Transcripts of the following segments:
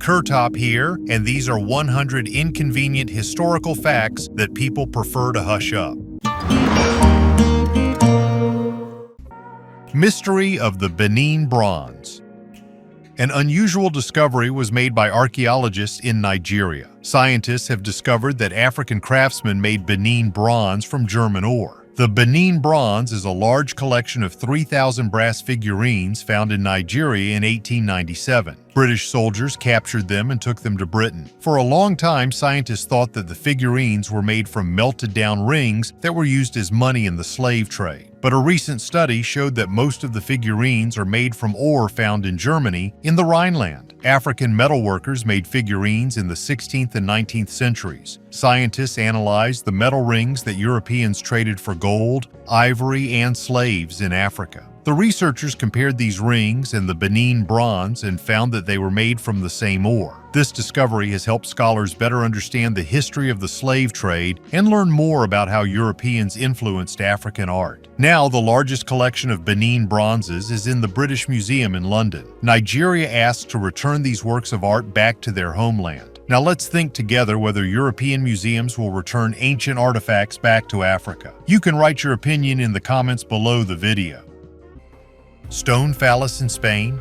KirTop here, and these are 100 inconvenient historical facts that people prefer to hush up. Mystery of the Benine Bronze. An unusual discovery was made by archaeologists in Nigeria. Scientists have discovered that African craftsmen made Benine bronze from German ore. The Benine bronze is a large collection of 3,000 brass figurines found in Nigeria in 1897. British soldiers captured them and took them to Britain. For a long time, scientists thought that the figurines were made from melted-down rings that were used as money in the slave trade. But a recent study showed that most of the figurines are made from ore found in Germany in the Rhineland. African metalworkers made figurines in the 16th and 19th centuries. Scientists analyzed the metal rings that Europeans traded for gold, ivory, and slaves in Africa. The researchers compared these rings and the Benine bronze and found that they were made from the same ore. This discovery has helped scholars better understand the history of the slave trade and learn more about how Europeans influenced African art. Now, the largest collection of Benine bronzes is in the British Museum in London. Nigeria asked to return these works of art back to their homeland. Now let's think together whether European museums will return ancient artifacts back to Africa. You can write your opinion in the comments below the video. Stone Fallus in Spain.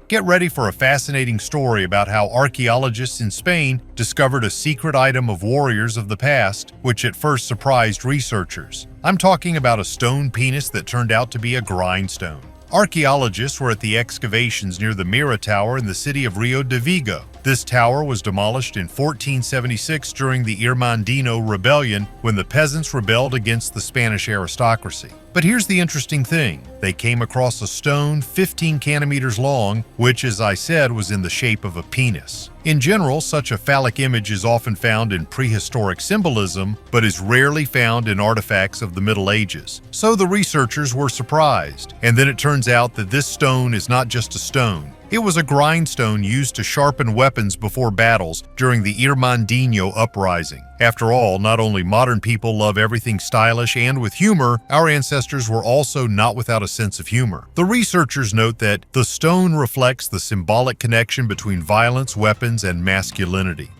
Get ready for a fascinating story about how archaeologists in Spain discovered a secret item of warriors of the past, which at first surprised researchers. I'm talking about a stone penis that turned out to be a grindstone. Archaeologists were at the excavations near the Mira Tower in the city of Rio de Vigo. This tower was demolished in 1476 during the Irmandino Rebellion when the peasants rebelled against the Spanish aristocracy. But here's the interesting thing. They came across a stone 15 centimeters long, which, as I said, was in the shape of a penis. In general, such a phallic image is often found in prehistoric symbolism, but is rarely found in artifacts of the Middle Ages. So the researchers were surprised. And then it turns out that this stone is not just a stone. It was a grindstone used to sharpen weapons before battles during the Irmandino uprising. After all, not only modern people love everything stylish and with humor, our ancestors were also not without a sense of humor. The researchers note that the stone reflects the symbolic connection between violence, weapons, and masculinity.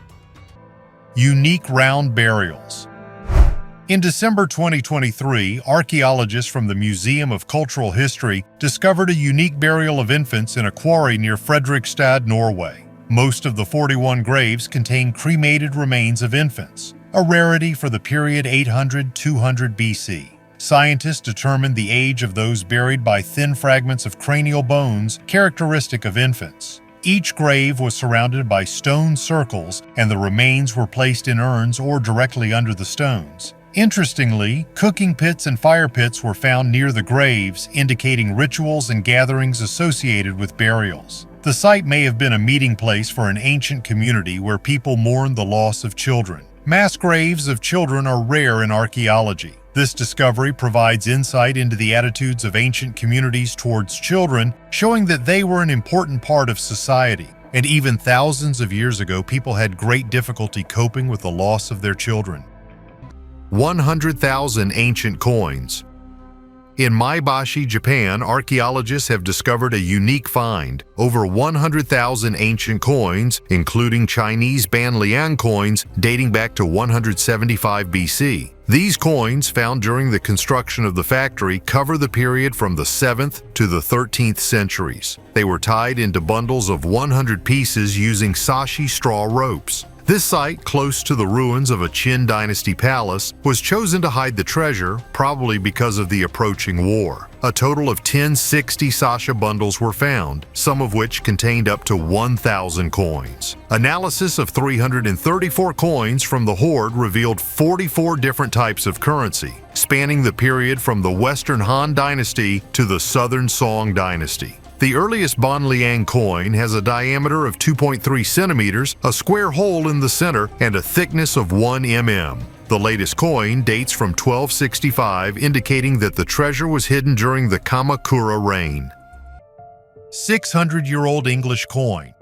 Unique round burials. In December 2023, archaeologists from the Museum of Cultural History discovered a unique burial of infants in a quarry near Fredrikstad, Norway. Most of the 41 graves contain cremated remains of infants, a rarity for the period 800-200 BC. Scientists determined the age of those buried by thin fragments of cranial bones characteristic of infants. Each grave was surrounded by stone circles, and the remains were placed in urns or directly under the stones. Interestingly, cooking pits and fire pits were found near the graves, indicating rituals and gatherings associated with burials. The site may have been a meeting place for an ancient community where people mourned the loss of children. Mass graves of children are rare in archaeology. This discovery provides insight into the attitudes of ancient communities towards children, showing that they were an important part of society. And even thousands of years ago, people had great difficulty coping with the loss of their children. 100,000 ancient coins. In Maebashi, Japan, archaeologists have discovered a unique find: over 100,000 ancient coins, including Chinese Banliang coins dating back to 175 BC. These coins, found during the construction of the factory, cover the period from the 7th to the 13th centuries. They were tied into bundles of 100 pieces using sashi straw ropes. This site, close to the ruins of a Qin dynasty palace, was chosen to hide the treasure, probably because of the approaching war. A total of 10 60 sasha bundles were found, some of which contained up to 1,000 coins. Analysis of 334 coins from the hoard revealed 44 different types of currency, spanning the period from the Western Han Dynasty to the Southern Song Dynasty. The earliest Banliang coin has a diameter of 2.3 centimeters, a square hole in the center, and a thickness of 1 mm. The latest coin dates from 1265, indicating that the treasure was hidden during the Kamakura reign. 600-year-old English coin.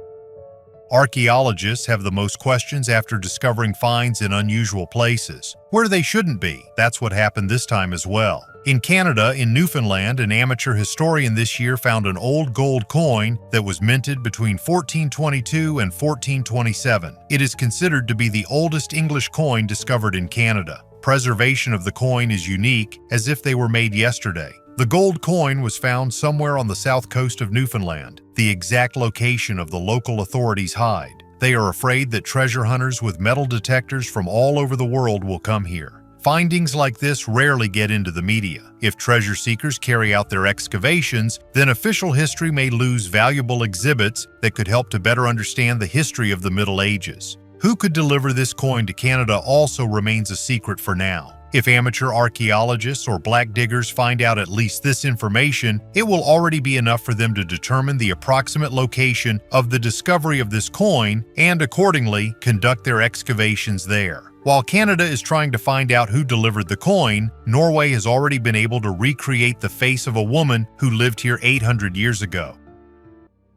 Archaeologists have the most questions after discovering finds in unusual places, where they shouldn't be. That's what happened this time as well. In Canada, in Newfoundland, an amateur historian this year found an old gold coin that was minted between 1422 and 1427. It is considered to be the oldest English coin discovered in Canada. Preservation of the coin is unique, as if they were made yesterday. The gold coin was found somewhere on the south coast of Newfoundland. The exact location of the local authorities hide. They are afraid that treasure hunters with metal detectors from all over the world will come here. Findings like this rarely get into the media. If treasure seekers carry out their excavations, then official history may lose valuable exhibits that could help to better understand the history of the Middle Ages. Who could deliver this coin to Canada also remains a secret for now. If amateur archaeologists or black diggers find out at least this information, it will already be enough for them to determine the approximate location of the discovery of this coin and accordingly conduct their excavations there. While Canada is trying to find out who delivered the coin, Norway has already been able to recreate the face of a woman who lived here 800 years ago.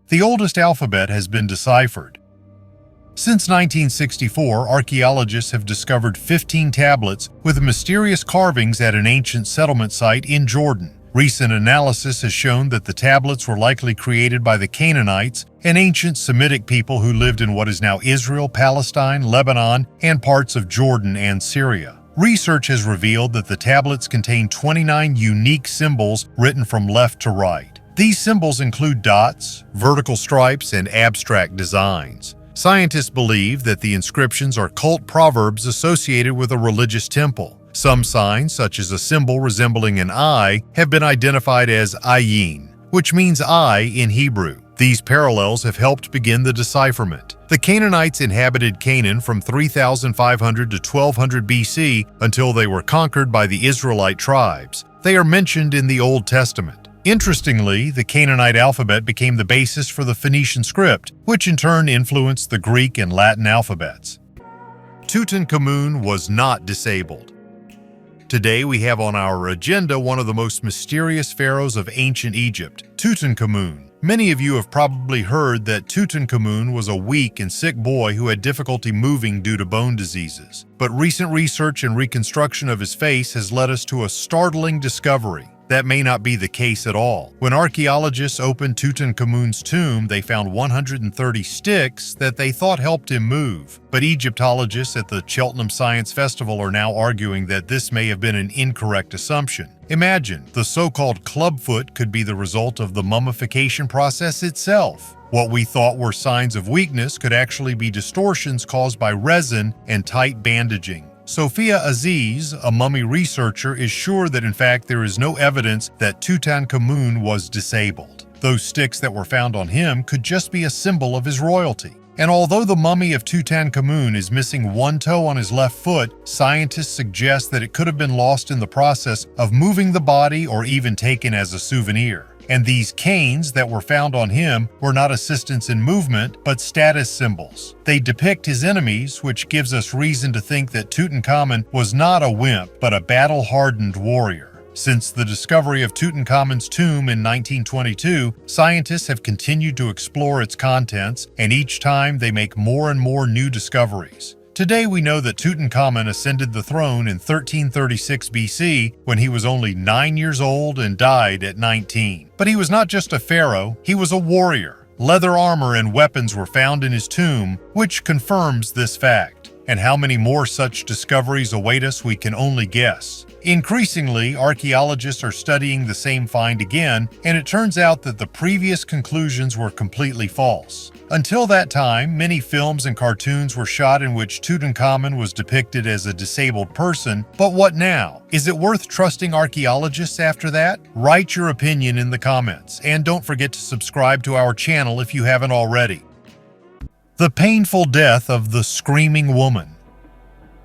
The oldest alphabet has been deciphered. Since 1964, archaeologists have discovered 15 tablets with mysterious carvings at an ancient settlement site in Jordan. Recent analysis has shown that the tablets were likely created by the Canaanites, an ancient Semitic people who lived in what is now Israel, Palestine, Lebanon, and parts of Jordan and Syria. Research has revealed that the tablets contain 29 unique symbols written from left to right. These symbols include dots, vertical stripes, and abstract designs. Scientists believe that the inscriptions are cult proverbs associated with a religious temple. Some signs, such as a symbol resembling an eye, have been identified as ayin, which means eye in Hebrew. These parallels have helped begin the decipherment. The Canaanites inhabited Canaan from 3,500 to 1200 BC until they were conquered by the Israelite tribes. They are mentioned in the Old Testament. Interestingly, the Canaanite alphabet became the basis for the Phoenician script, which in turn influenced the Greek and Latin alphabets. Tuten Kamoon was not disabled. Today we have on our agenda one of the most mysterious pharaohs of ancient Egypt, Tuten Kamoon. Many of you have probably heard that Tuten Kamoon was a weak and sick boy who had difficulty moving due to bone diseases. But recent research and reconstruction of his face has led us to a startling discovery. That may not be the case at all. When archaeologists opened Tuten Kamoon's tomb, they found 130 sticks that they thought helped him move. But Egyptologists at the Cheltenham Science Festival are now arguing that this may have been an incorrect assumption. Imagine, the so-called clubfoot could be the result of the mummification process itself. What we thought were signs of weakness could actually be distortions caused by resin and tight bandaging. Sophia Aziz, a mummy researcher, is sure that in fact there is no evidence that Tuten Kamoon was disabled. Those sticks that were found on him could just be a symbol of his royalty. And although the mummy of Tuten Kamoon is missing one toe on his left foot, scientists suggest that it could have been lost in the process of moving the body or even taken as a souvenir. And these canes that were found on him were not assistants in movement, but status symbols. They depict his enemies, which gives us reason to think that Tutankhamun was not a wimp, but a battle-hardened warrior. Since the discovery of Tutankhamun's tomb in 1922, scientists have continued to explore its contents, and each time they make more and more new discoveries. Today we know that Tutankhamun ascended the throne in 1336 BC when he was only 9 years old and died at 19. But he was not just a pharaoh, he was a warrior. Leather armor and weapons were found in his tomb, which confirms this fact. And how many more such discoveries await us, we can only guess. Increasingly, archaeologists are studying the same find again, and it turns out that the previous conclusions were completely false. Until that time, many films and cartoons were shot in which Tutankhamun was depicted as a disabled person, but what now? Is it worth trusting archaeologists after that? Write your opinion in the comments, and don't forget to subscribe to our channel if you haven't already. The painful death of the Screaming Woman.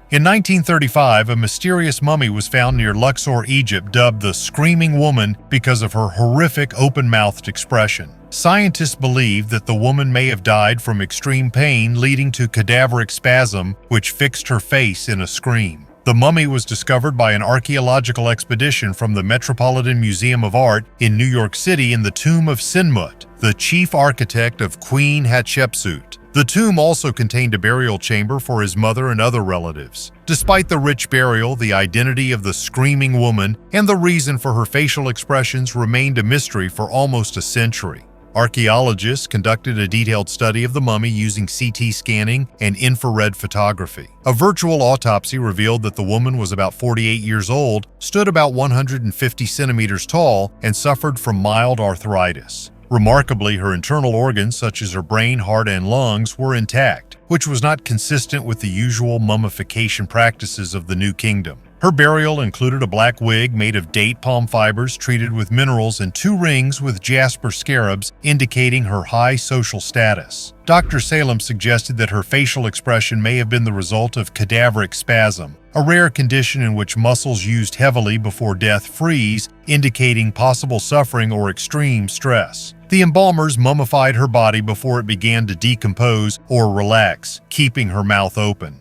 In 1935, a mysterious mummy was found near Luxor, Egypt, dubbed the Screaming Woman because of her horrific open-mouthed expression. Scientists believe that the woman may have died from extreme pain leading to cadaveric spasm, which fixed her face in a scream. The mummy was discovered by an archaeological expedition from the Metropolitan Museum of Art in New York City in the tomb of Sinmut, the chief architect of Queen Hatshepsut. The tomb also contained a burial chamber for his mother and other relatives. Despite the rich burial, the identity of the screaming woman and the reason for her facial expressions remained a mystery for almost a century. Archaeologists conducted a detailed study of the mummy using CT scanning and infrared photography. A virtual autopsy revealed that the woman was about 48 years old, stood about 150 centimeters tall, and suffered from mild arthritis. Remarkably, her internal organs, such as her brain, heart, and lungs, were intact, which was not consistent with the usual mummification practices of the New Kingdom. Her burial included a black wig made of date palm fibers treated with minerals and 2 rings with jasper scarabs, indicating her high social status. Dr. Salem suggested that her facial expression may have been the result of cadaveric spasm, a rare condition in which muscles used heavily before death freeze, indicating possible suffering or extreme stress. The embalmers mummified her body before it began to decompose or relax, keeping her mouth open.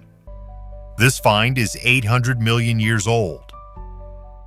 This find is 800 million years old.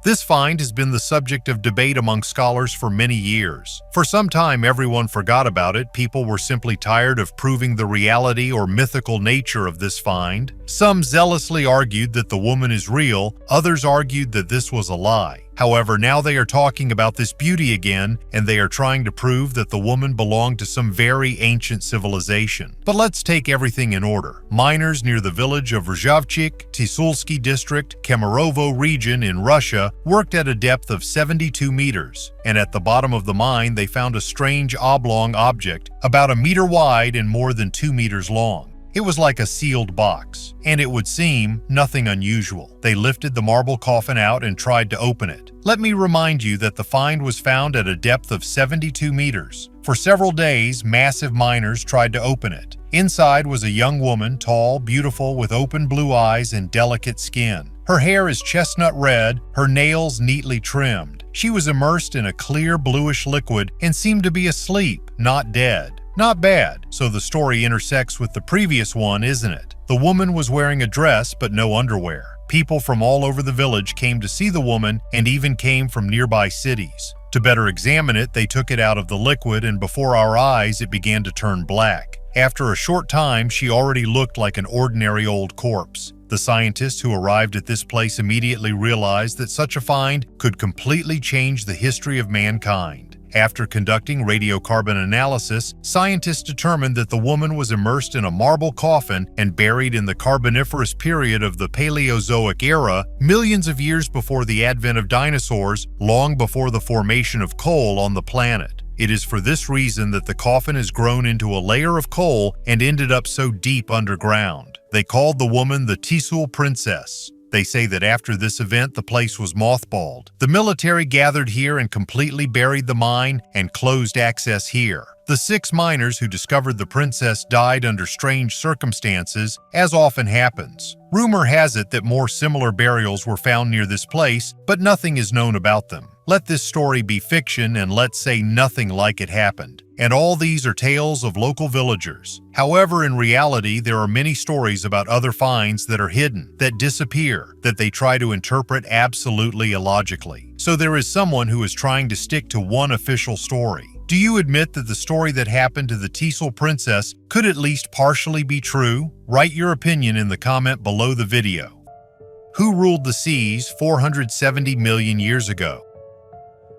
This find has been the subject of debate among scholars for many years. For some time, everyone forgot about it. People were simply tired of proving the reality or mythical nature of this find. Some zealously argued that the woman is real, others argued that this was a lie. However, now they are talking about this beauty again, and they are trying to prove that the woman belonged to some very ancient civilization. But let's take everything in order. Miners near the village of Rzhavchik, Tisulsky district, Kemerovo region in Russia, worked at a depth of 72 meters, and at the bottom of the mine they found a strange oblong object about a meter wide and more than 2 meters long. It was like a sealed box, and it would seem nothing unusual. They lifted the marble coffin out and tried to open it. Let me remind you that the find was found at a depth of 72 meters. For several days, massive miners tried to open it. Inside was a young woman, tall, beautiful, with open blue eyes and delicate skin. Her hair is chestnut red, her nails neatly trimmed. She was immersed in a clear bluish liquid and seemed to be asleep, not dead. Not bad, so the story intersects with the previous one, isn't it? The woman was wearing a dress but no underwear. People from all over the village came to see the woman and even came from nearby cities. To better examine it, they took it out of the liquid, and before our eyes it began to turn black. After a short time, she already looked like an ordinary old corpse. The scientists who arrived at this place immediately realized that such a find could completely change the history of mankind. After conducting radiocarbon analysis, scientists determined that the woman was immersed in a marble coffin and buried in the Carboniferous period of the Paleozoic era, millions of years before the advent of dinosaurs, long before the formation of coal on the planet. It is for this reason that the coffin has grown into a layer of coal and ended up so deep underground. They called the woman the Tuten Princess. They say that after this event, the place was mothballed. The military gathered here and completely buried the mine and closed access here. The 6 miners who discovered the princess died under strange circumstances, as often happens. Rumor has it that more similar burials were found near this place, but nothing is known about them. Let this story be fiction, and let's say nothing like it happened. And all these are tales of local villagers. However, in reality, there are many stories about other finds that are hidden, that disappear, that they try to interpret absolutely illogically. So there is someone who is trying to stick to one official story. Do you admit that the story that happened to the Tuten Princess could at least partially be true? Write your opinion in the comment below the video. Who ruled the seas 470 million years ago?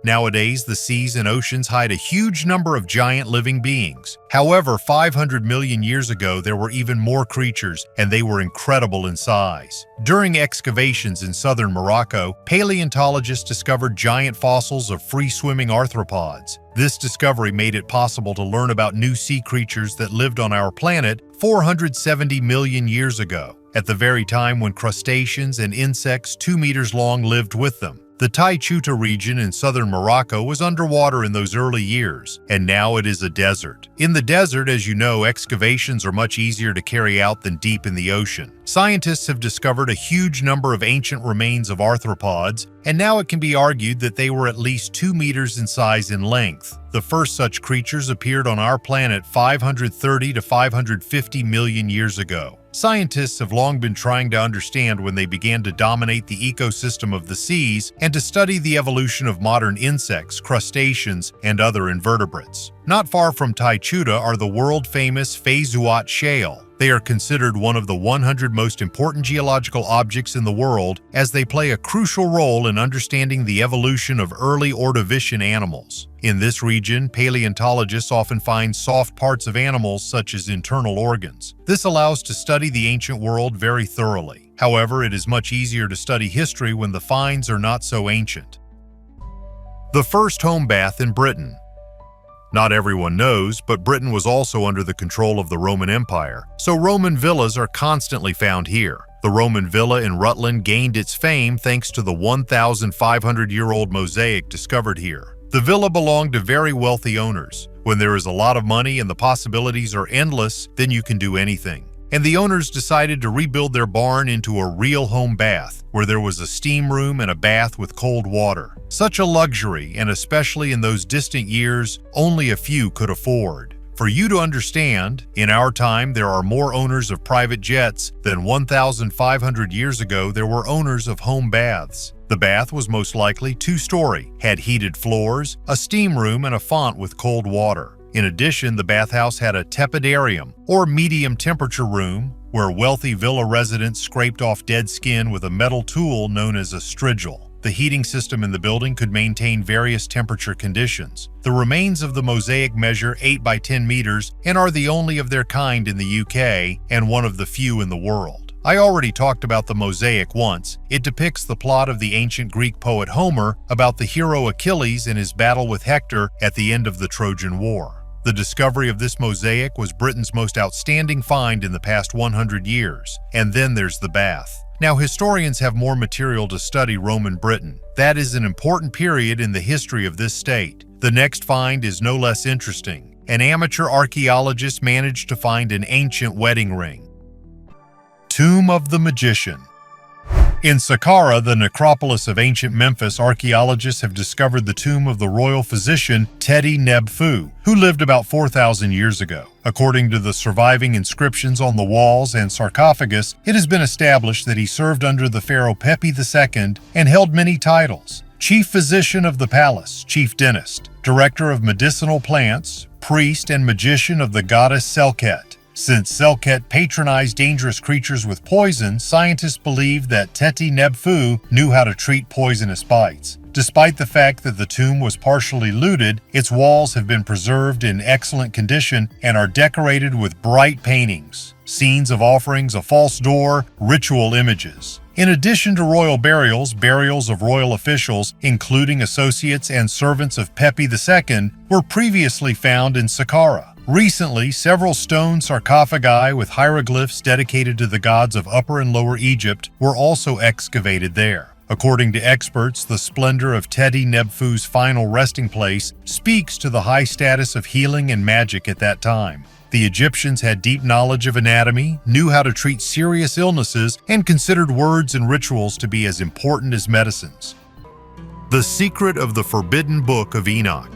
Nowadays, the seas and oceans hide a huge number of giant living beings. However, 500 million years ago, there were even more creatures, and they were incredible in size. During excavations in southern Morocco, paleontologists discovered giant fossils of free-swimming arthropods. This discovery made it possible to learn about new sea creatures that lived on our planet 470 million years ago, at the very time when crustaceans and insects 2 meters long lived with them. The Taichuta region in southern Morocco was underwater in those early years, and now it is a desert. In the desert, as you know, excavations are much easier to carry out than deep in the ocean. Scientists have discovered a huge number of ancient remains of arthropods, and now it can be argued that they were at least 2 meters in size and length. The first such creatures appeared on our planet 530 to 550 million years ago. Scientists have long been trying to understand when they began to dominate the ecosystem of the seas and to study the evolution of modern insects, crustaceans, and other invertebrates. Not far from Taichuda are the world-famous Feizuat Shale. They are considered one of the 100 most important geological objects in the world, as they play a crucial role in understanding the evolution of early Ordovician animals. In this region, paleontologists often find soft parts of animals such as internal organs. This allows to study the ancient world very thoroughly. However, it is much easier to study history when the finds are not so ancient. The first home bath in Britain. Not everyone knows, but Britain was also under the control of the Roman Empire, so Roman villas are constantly found here. The Roman villa in Rutland gained its fame thanks to the 1,500-year-old mosaic discovered here. The villa belonged to very wealthy owners. When there is a lot of money and the possibilities are endless, then you can do anything. And the owners decided to rebuild their barn into a real home bath, where there was a steam room and a bath with cold water. Such a luxury, and especially in those distant years, only a few could afford. For you to understand, in our time there are more owners of private jets than 1,500 years ago there were owners of home baths. The bath was most likely two-story, had heated floors, a steam room, and a font with cold water. In addition, the bathhouse had a tepidarium, or medium temperature room, where wealthy villa residents scraped off dead skin with a metal tool known as a strigil. The heating system in the building could maintain various temperature conditions. The remains of the mosaic measure 8 by 10 meters and are the only of their kind in the UK and one of the few in the world. I already talked about the mosaic once. It depicts the plot of the ancient Greek poet Homer about the hero Achilles and his battle with Hector at the end of the Trojan War. The discovery of this mosaic was Britain's most outstanding find in the past 100 years. And then there's the bath. Now, historians have more material to study Roman Britain. That is an important period in the history of this state. The next find is no less interesting. An amateur archaeologist managed to find an ancient wedding ring. Tomb of the Magician. In Saqqara, the necropolis of ancient Memphis, archaeologists have discovered the tomb of the royal physician Teti Nebfu, who lived about 4,000 years ago. According to the surviving inscriptions on the walls and sarcophagus, it has been established that he served under the pharaoh Pepi II and held many titles: chief physician of the palace, chief dentist, director of medicinal plants, priest and magician of the goddess Selket. Since Selket patronized dangerous creatures with poison, scientists believe that Teti Nebfu knew how to treat poisonous bites. Despite the fact that the tomb was partially looted, its walls have been preserved in excellent condition and are decorated with bright paintings, scenes of offerings, a false door, ritual images. In addition to royal burials, burials of royal officials, including associates and servants of Pepi II, were previously found in Saqqara. Recently, several stone sarcophagi with hieroglyphs dedicated to the gods of Upper and Lower Egypt were also excavated there. According to experts, the splendor of Teti Nebfu's final resting place speaks to the high status of healing and magic at that time. The Egyptians had deep knowledge of anatomy, knew how to treat serious illnesses, and considered words and rituals to be as important as medicines. The secret of the Forbidden Book of Enoch.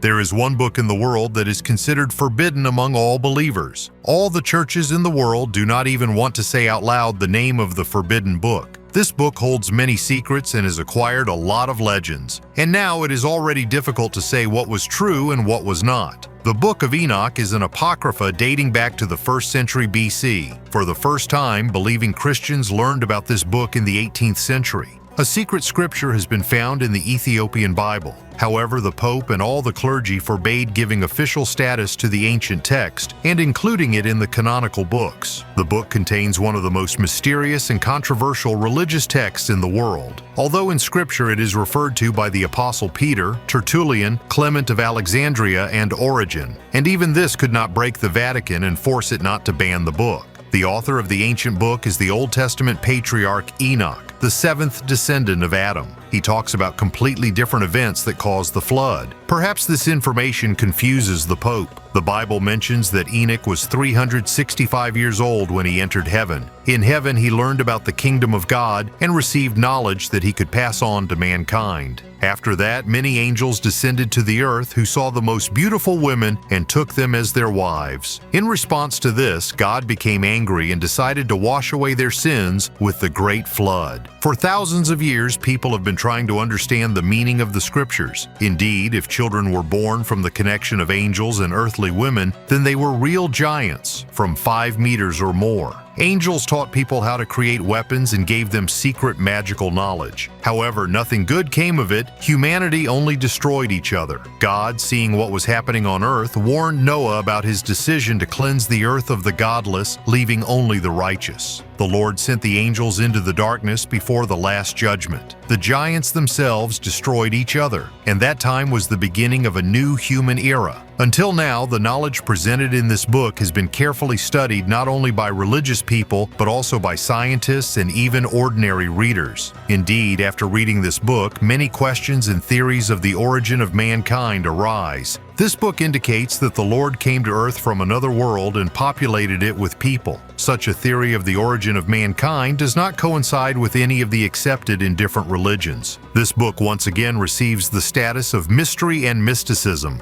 There is one book in the world that is considered forbidden among all believers. All the churches in the world do not even want to say out loud the name of the forbidden book. This book holds many secrets and has acquired a lot of legends. And now it is already difficult to say what was true and what was not. The Book of Enoch is an apocrypha dating back to the 1st century BC. For the first time, believing Christians learned about this book in the 18th century. A secret scripture has been found in the Ethiopian Bible. However, the Pope and all the clergy forbade giving official status to the ancient text and including it in the canonical books. The book contains one of the most mysterious and controversial religious texts in the world. Although in Scripture it is referred to by the Apostle Peter, Tertullian, Clement of Alexandria, and Origen, and even this could not break the Vatican and force it not to ban the book. The author of the ancient book is the Old Testament patriarch Enoch, the 7th descendant of Adam. He talks about completely different events that caused the flood. Perhaps this information confuses the Pope. The Bible mentions that Enoch was 365 years old when he entered heaven. In heaven, he learned about the kingdom of God and received knowledge that he could pass on to mankind. After that, many angels descended to the earth who saw the most beautiful women and took them as their wives. In response to this, God became angry and decided to wash away their sins with the great flood. For thousands of years, people have been trying to understand the meaning of the scriptures. Indeed, if children were born from the connection of angels and earthly women, then they were real giants, from 5 meters or more. Angels taught people how to create weapons and gave them secret magical knowledge. However, nothing good came of it. Humanity only destroyed each other. God, seeing what was happening on earth, warned Noah about his decision to cleanse the earth of the godless, leaving only the righteous. The Lord sent the angels into the darkness before the last judgment. The giants themselves destroyed each other, and that time was the beginning of a new human era. Until now, the knowledge presented in this book has been carefully studied not only by religious people, but also by scientists and even ordinary readers. Indeed, after reading this book, many questions and theories of the origin of mankind arise. This book indicates that the Lord came to earth from another world and populated it with people. Such a theory of the origin of mankind does not coincide with any of the accepted in different religions. This book once again receives the status of mystery and mysticism.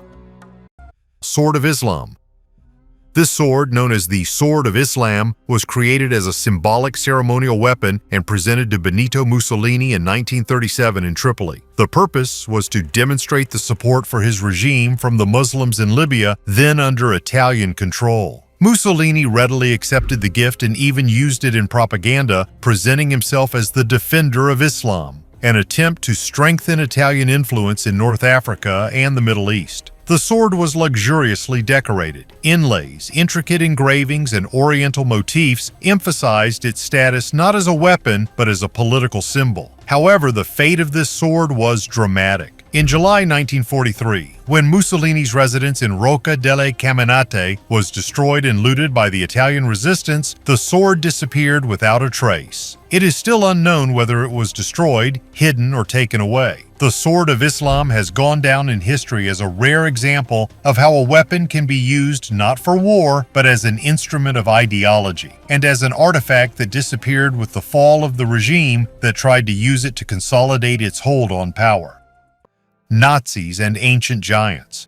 Sword of Islam. This sword, known as the Sword of Islam, was created as a symbolic ceremonial weapon and presented to Benito Mussolini in 1937 in Tripoli. The purpose was to demonstrate the support for his regime from the Muslims in Libya, then under Italian control. Mussolini readily accepted the gift and even used it in propaganda, presenting himself as the defender of Islam, an attempt to strengthen Italian influence in North Africa and the Middle East. The sword was luxuriously decorated. Inlays, intricate engravings, and oriental motifs emphasized its status not as a weapon, but as a political symbol. However, the fate of this sword was dramatic. In July 1943, when Mussolini's residence in Rocca delle Camminate was destroyed and looted by the Italian resistance, the sword disappeared without a trace. It is still unknown whether it was destroyed, hidden, or taken away. The Sword of Islam has gone down in history as a rare example of how a weapon can be used not for war, but as an instrument of ideology, and as an artifact that disappeared with the fall of the regime that tried to use it to consolidate its hold on power. Nazis and ancient giants.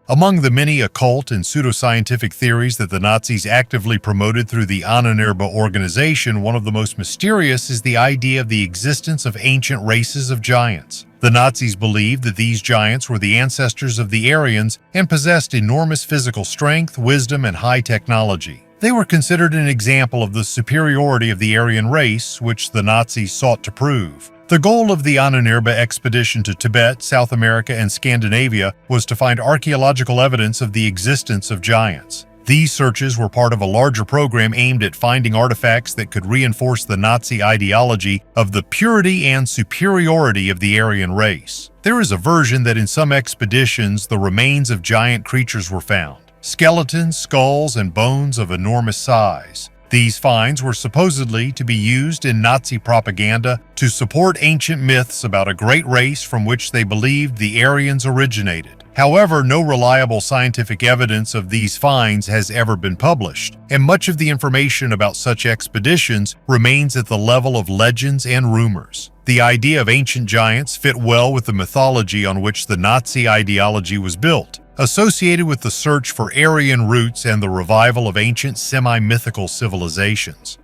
Among the many occult and pseudoscientific theories that the Nazis actively promoted through the Ahnenerbe organization, one of the most mysterious is the idea of the existence of ancient races of giants. The Nazis believed that these giants were the ancestors of the Aryans and possessed enormous physical strength, wisdom, and high technology. They were considered an example of the superiority of the Aryan race, which the Nazis sought to prove. The goal of the Ahnenerbe expedition to Tibet, South America, and Scandinavia was to find archaeological evidence of the existence of giants. These searches were part of a larger program aimed at finding artifacts that could reinforce the Nazi ideology of the purity and superiority of the Aryan race. There is a version that in some expeditions the remains of giant creatures were found: skeletons, skulls, and bones of enormous size. These finds were supposedly to be used in Nazi propaganda to support ancient myths about a great race from which they believed the Aryans originated. However, no reliable scientific evidence of these finds has ever been published, and much of the information about such expeditions remains at the level of legends and rumors. The idea of ancient giants fit well with the mythology on which the Nazi ideology was built, associated with the search for Aryan roots and the revival of ancient semi-mythical civilizations.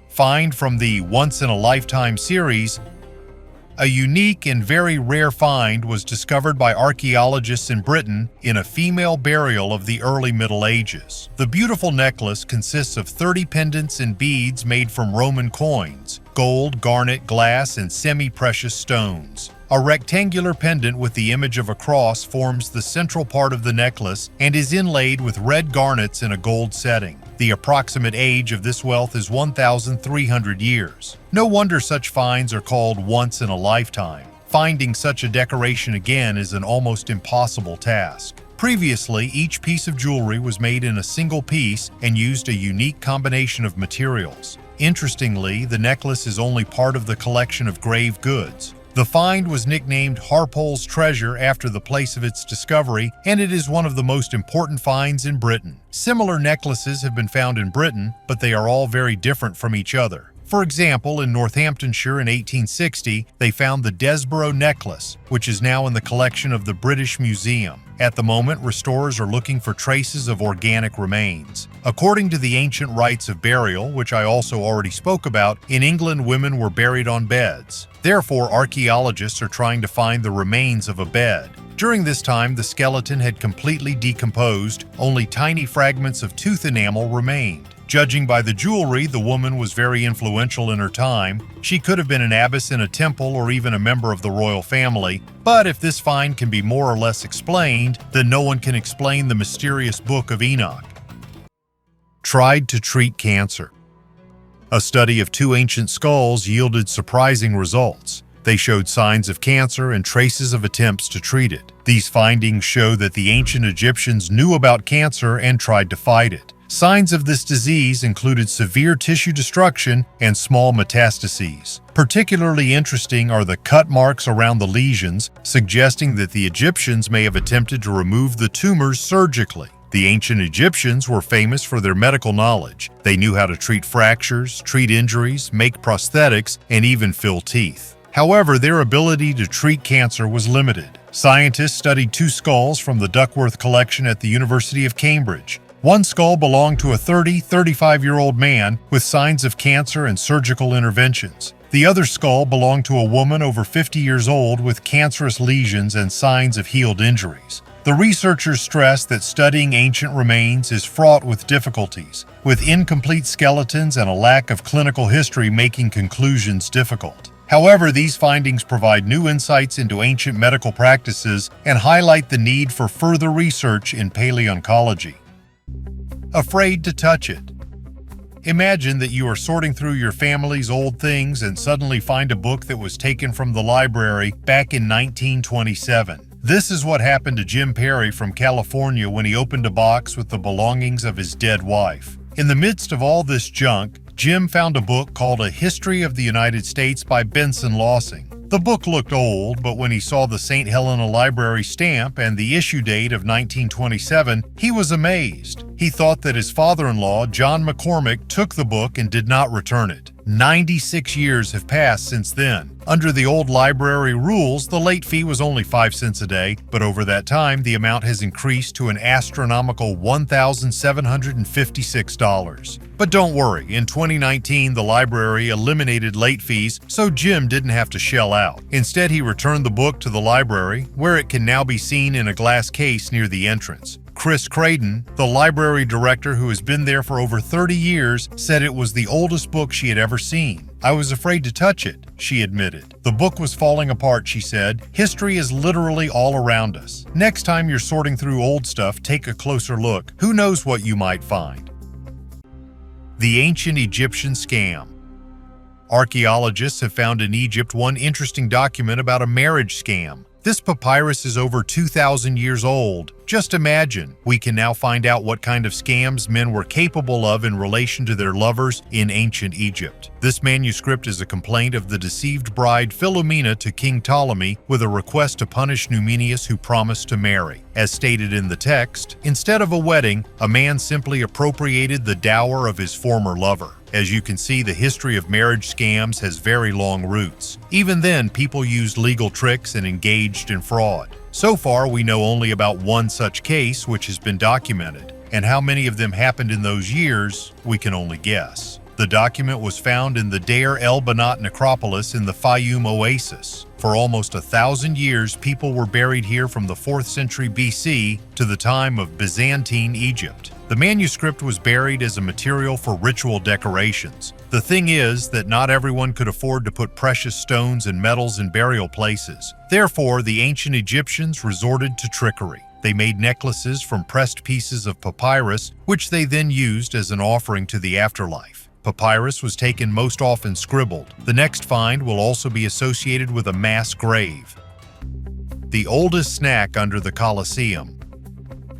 Find from the Once-in-a-Lifetime series. A unique and very rare find was discovered by archaeologists in Britain in a female burial of the early Middle Ages. The beautiful necklace consists of 30 pendants and beads made from Roman coins, gold, garnet, glass, and semi-precious stones. A rectangular pendant with the image of a cross forms the central part of the necklace and is inlaid with red garnets in a gold setting. The approximate age of this wealth is 1,300 years. No wonder such finds are called once in a lifetime. Finding such a decoration again is an almost impossible task. Previously, each piece of jewelry was made in a single piece and used a unique combination of materials. Interestingly, the necklace is only part of the collection of grave goods. The find was nicknamed Harpole's Treasure after the place of its discovery, and it is one of the most important finds in Britain. Similar necklaces have been found in Britain, but they are all very different from each other. For example, in Northamptonshire in 1860, they found the Desborough necklace, which is now in the collection of the British Museum. At the moment, restorers are looking for traces of organic remains. According to the ancient rites of burial, which I also already spoke about, in England women were buried on beds. Therefore, archaeologists are trying to find the remains of a bed. During this time, the skeleton had completely decomposed, only tiny fragments of tooth enamel remained. Judging by the jewelry, the woman was very influential in her time. She could have been an abbess in a temple or even a member of the royal family. But if this find can be more or less explained, then no one can explain the mysterious Book of Enoch. Tried to treat cancer. A study of 2 ancient skulls yielded surprising results. They showed signs of cancer and traces of attempts to treat it. These findings show that the ancient Egyptians knew about cancer and tried to fight it. Signs of this disease included severe tissue destruction and small metastases. Particularly interesting are the cut marks around the lesions, suggesting that the Egyptians may have attempted to remove the tumors surgically. The ancient Egyptians were famous for their medical knowledge. They knew how to treat fractures, treat injuries, make prosthetics, and even fill teeth. However, their ability to treat cancer was limited. Scientists studied 2 skulls from the Duckworth collection at the University of Cambridge. One skull belonged to a 35-year-old man with signs of cancer and surgical interventions. The other skull belonged to a woman over 50 years old with cancerous lesions and signs of healed injuries. The researchers stressed that studying ancient remains is fraught with difficulties, with incomplete skeletons and a lack of clinical history making conclusions difficult. However, these findings provide new insights into ancient medical practices and highlight the need for further research in paleontology. Afraid to touch it. Imagine that you are sorting through your family's old things and suddenly find a book that was taken from the library back in 1927. This is what happened to Jim Perry from California when he opened a box with the belongings of his dead wife. In the midst of all this junk, Jim found a book called A History of the United States by Benson Lossing. The book looked old, but when he saw the St. Helena Library stamp and the issue date of 1927, he was amazed. He thought that his father-in-law, John McCormick, took the book and did not return it. 96 years have passed since then. Under the old library rules, the late fee was only 5 cents a day, but over that time, the amount has increased to an astronomical $1,756. But don't worry, in 2019, the library eliminated late fees, so Jim didn't have to shell out. Instead, he returned the book to the library, where it can now be seen in a glass case near the entrance. Chris Creighton, the library director who has been there for over 30 years, said it was the oldest book she had ever seen. "I was afraid to touch it," she admitted. "The book was falling apart," she said. "History is literally all around us. Next time you're sorting through old stuff, take a closer look. Who knows what you might find?" The Ancient Egyptian Scam. Archaeologists have found in Egypt one interesting document about a marriage scam. This papyrus is over 2,000 years old. Just imagine, we can now find out what kind of scams men were capable of in relation to their lovers in ancient Egypt. This manuscript is a complaint of the deceived bride Philomena to King Ptolemy with a request to punish Numenius who promised to marry. As stated in the text, instead of a wedding, a man simply appropriated the dower of his former lover. As you can see, the history of marriage scams has very long roots. Even then, people used legal tricks and engaged in fraud. So far, we know only about one such case which has been documented, and how many of them happened in those years, we can only guess. The document was found in the Deir el-Banat necropolis in the Fayum oasis. For almost 1,000 years, people were buried here from the 4th century BC to the time of Byzantine Egypt. The manuscript was buried as a material for ritual decorations. The thing is that not everyone could afford to put precious stones and metals in burial places. Therefore, the ancient Egyptians resorted to trickery. They made necklaces from pressed pieces of papyrus, which they then used as an offering to the afterlife. Papyrus was taken most often scribbled. The next find will also be associated with a mass grave. The oldest snack under the Colosseum.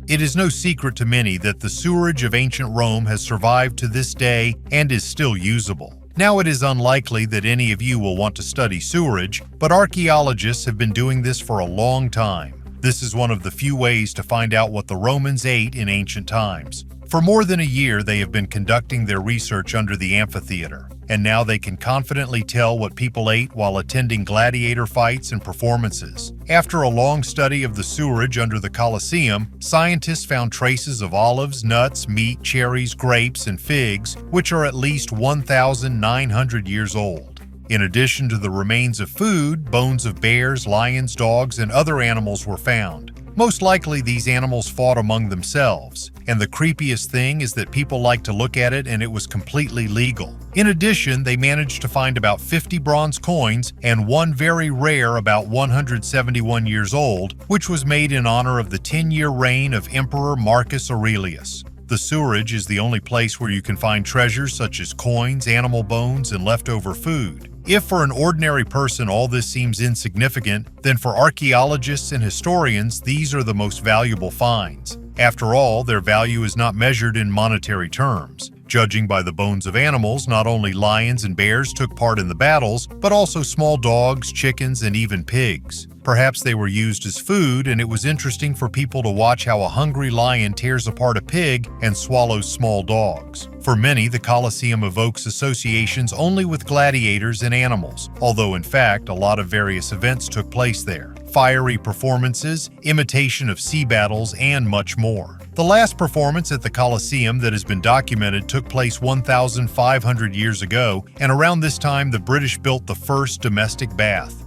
It is no secret to many that the sewerage of ancient Rome has survived to this day and is still usable. Now, it is unlikely that any of you will want to study sewerage, but archaeologists have been doing this for a long time. This is one of the few ways to find out what the Romans ate in ancient times. For more than a year, they have been conducting their research under the amphitheater, and now they can confidently tell what people ate while attending gladiator fights and performances. After a long study of the sewerage under the Colosseum, scientists found traces of olives, nuts, meat, cherries, grapes, and figs, which are at least 1,900 years old. In addition to the remains of food, bones of bears, lions, dogs, and other animals were found. Most likely these animals fought among themselves, and the creepiest thing is that people like to look at it and it was completely legal. In addition, they managed to find about 50 bronze coins and one very rare about 171 years old, which was made in honor of the 10-year reign of Emperor Marcus Aurelius. The sewerage is the only place where you can find treasures such as coins, animal bones, and leftover food. If for an ordinary person all this seems insignificant, then for archaeologists and historians, these are the most valuable finds. After all, their value is not measured in monetary terms. Judging by the bones of animals, not only lions and bears took part in the battles, but also small dogs, chickens, and even pigs. Perhaps they were used as food, and it was interesting for people to watch how a hungry lion tears apart a pig and swallows small dogs. For many, the Colosseum evokes associations only with gladiators and animals, although in fact, a lot of various events took place there. Fiery performances, imitation of sea battles, and much more. The last performance at the Colosseum that has been documented took place 1,500 years ago, and around this time the British built the first domestic bath.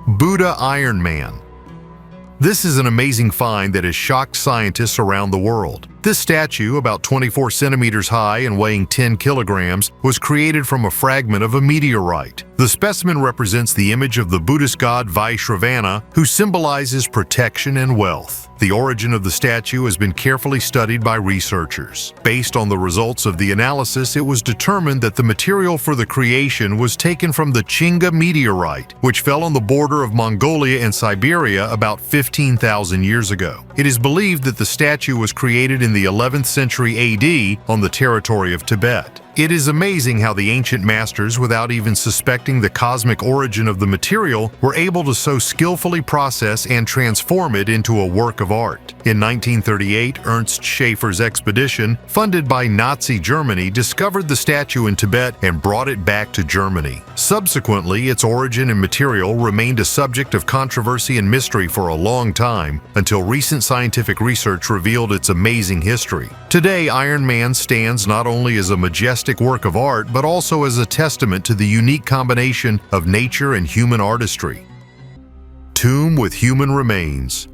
Buddha Iron Man. This is an amazing find that has shocked scientists around the world. This statue, about 24 centimeters high and weighing 10 kilograms, was created from a fragment of a meteorite. The specimen represents the image of the Buddhist god Vaishravana, who symbolizes protection and wealth. The origin of the statue has been carefully studied by researchers. Based on the results of the analysis, it was determined that the material for the creation was taken from the Chinga meteorite, which fell on the border of Mongolia and Siberia about 15,000 years ago. It is believed that the statue was created in the 11th century AD on the territory of Tibet. It is amazing how the ancient masters, without even suspecting the cosmic origin of the material, were able to so skillfully process and transform it into a work of art. In 1938, Ernst Schaefer's expedition, funded by Nazi Germany, discovered the statue in Tibet and brought it back to Germany. Subsequently, its origin and material remained a subject of controversy and mystery for a long time, until recent scientific research revealed its amazing history. Today, Iron Man stands not only as a majestic work of art, but also as a testament to the unique combination of nature and human artistry. Tomb with human remains.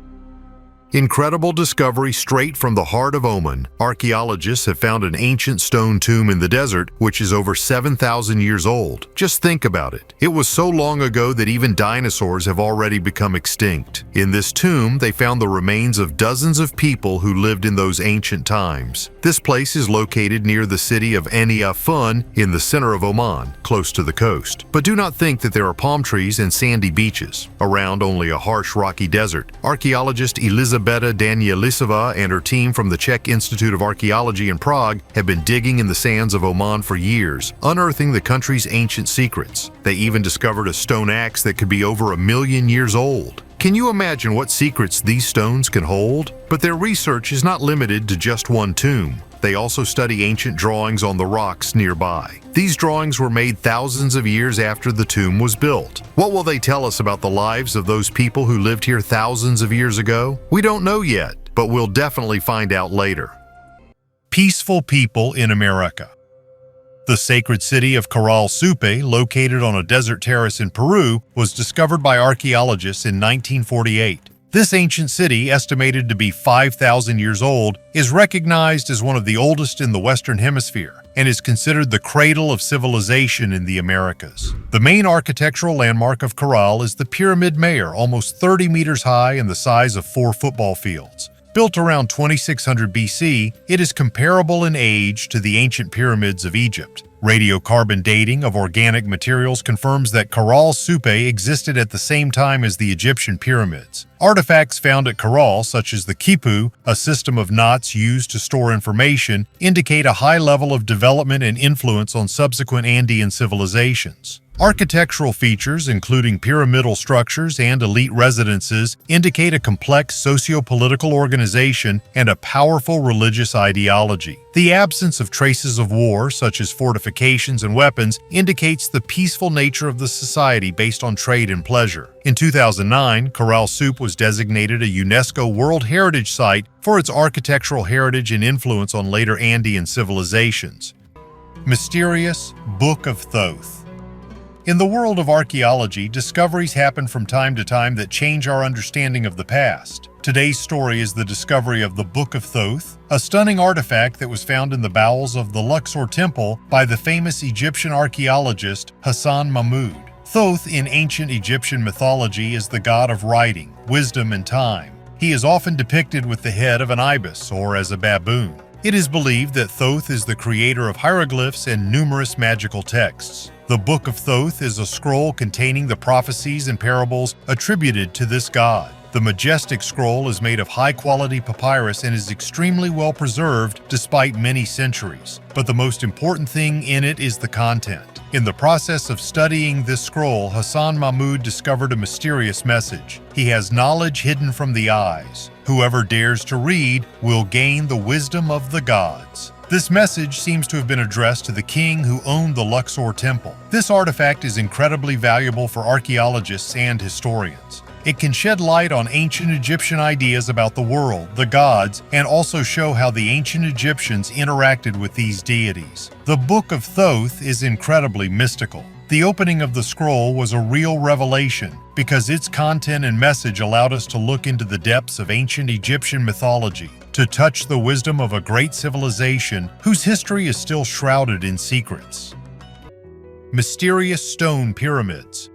Incredible discovery straight from the heart of Oman. Archaeologists have found an ancient stone tomb in the desert, which is over 7,000 years old. Just think about it. It was so long ago that even dinosaurs have already become extinct. In this tomb, they found the remains of dozens of people who lived in those ancient times. This place is located near the city of Eni-Afun in the center of Oman, close to the coast. But do not think that there are palm trees and sandy beaches. Around only a harsh rocky desert. Archaeologist Elizabeta Danielisova and her team from the Czech Institute of Archaeology in Prague have been digging in the sands of Oman for years, unearthing the country's ancient secrets. They even discovered a stone axe that could be over 1 million years old. Can you imagine what secrets these stones can hold? But their research is not limited to just one tomb. They also study ancient drawings on the rocks nearby. These drawings were made thousands of years after the tomb was built. What will they tell us about the lives of those people who lived here thousands of years ago? We don't know yet, but we'll definitely find out later. Peaceful people in America. The sacred city of Corral Supe, located on a desert terrace in Peru, was discovered by archaeologists in 1948. This ancient city, estimated to be 5,000 years old, is recognized as one of the oldest in the Western Hemisphere and is considered the cradle of civilization in the Americas. The main architectural landmark of Corral is the Pyramid Mayor, almost 30 meters high and the size of 4 football fields. Built around 2600 BC, it is comparable in age to the ancient pyramids of Egypt. Radiocarbon dating of organic materials confirms that Corral Supe existed at the same time as the Egyptian pyramids. Artifacts found at Corral, such as the quipu, a system of knots used to store information, indicate a high level of development and influence on subsequent Andean civilizations. Architectural features, including pyramidal structures and elite residences, indicate a complex socio-political organization and a powerful religious ideology. The absence of traces of war, such as fortifications and weapons, indicates the peaceful nature of the society based on trade and pleasure. In 2009, Corral Soup was designated a UNESCO World Heritage Site for its architectural heritage and influence on later Andean civilizations. Mysterious Book of Thoth. In the world of archaeology, discoveries happen from time to time that change our understanding of the past. Today's story is the discovery of the Book of Thoth, a stunning artifact that was found in the bowels of the Luxor Temple by the famous Egyptian archaeologist Hassan Mahmud. Thoth in ancient Egyptian mythology is the god of writing, wisdom, and time. He is often depicted with the head of an ibis or as a baboon. It is believed that Thoth is the creator of hieroglyphs and numerous magical texts. The Book of Thoth is a scroll containing the prophecies and parables attributed to this god. The majestic scroll is made of high-quality papyrus and is extremely well preserved despite many centuries. But the most important thing in it is the content. In the process of studying this scroll, Hassan Mahmud discovered a mysterious message. He has knowledge hidden from the eyes. Whoever dares to read will gain the wisdom of the gods. This message seems to have been addressed to the king who owned the Luxor Temple. This artifact is incredibly valuable for archaeologists and historians. It can shed light on ancient Egyptian ideas about the world, the gods, and also show how the ancient Egyptians interacted with these deities. The Book of Thoth is incredibly mystical. The opening of the scroll was a real revelation because its content and message allowed us to look into the depths of ancient Egyptian mythology, to touch the wisdom of a great civilization whose history is still shrouded in secrets. Mysterious Stone Pyramids.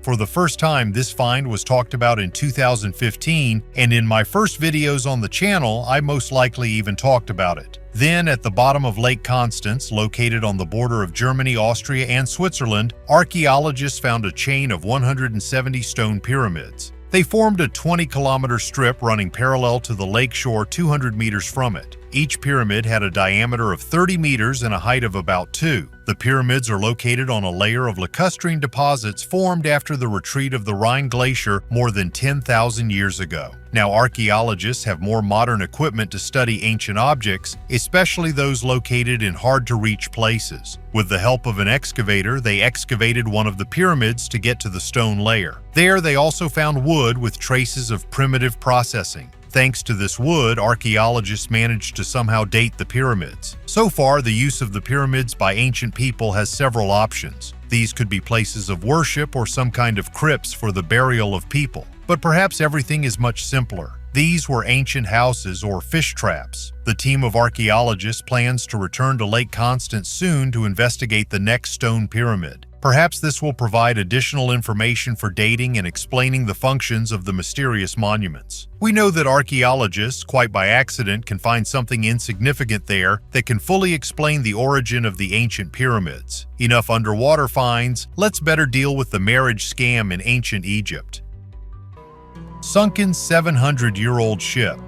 For the first time, this find was talked about in 2015, and in my first videos on the channel, I most likely even talked about it. Then, at the bottom of Lake Constance, located on the border of Germany, Austria, and Switzerland, archaeologists found a chain of 170 stone pyramids. They formed a 20-kilometer strip running parallel to the lake shore 200 meters from it. Each pyramid had a diameter of 30 meters and a height of about 2. The pyramids are located on a layer of lacustrine deposits formed after the retreat of the Rhine Glacier more than 10,000 years ago. Now, archaeologists have more modern equipment to study ancient objects, especially those located in hard-to-reach places. With the help of an excavator, they excavated one of the pyramids to get to the stone layer. There, they also found wood with traces of primitive processing. Thanks to this wood, archaeologists managed to somehow date the pyramids. So far, the use of the pyramids by ancient people has several options. These could be places of worship or some kind of crypts for the burial of people. But perhaps everything is much simpler. These were ancient houses or fish traps. The team of archaeologists plans to return to Lake Constance soon to investigate the next stone pyramid. Perhaps this will provide additional information for dating and explaining the functions of the mysterious monuments. We know that archaeologists, quite by accident, can find something insignificant there that can fully explain the origin of the ancient pyramids. Enough underwater finds, let's better deal with the marriage scam in ancient Egypt. Sunken 700-year-old ship.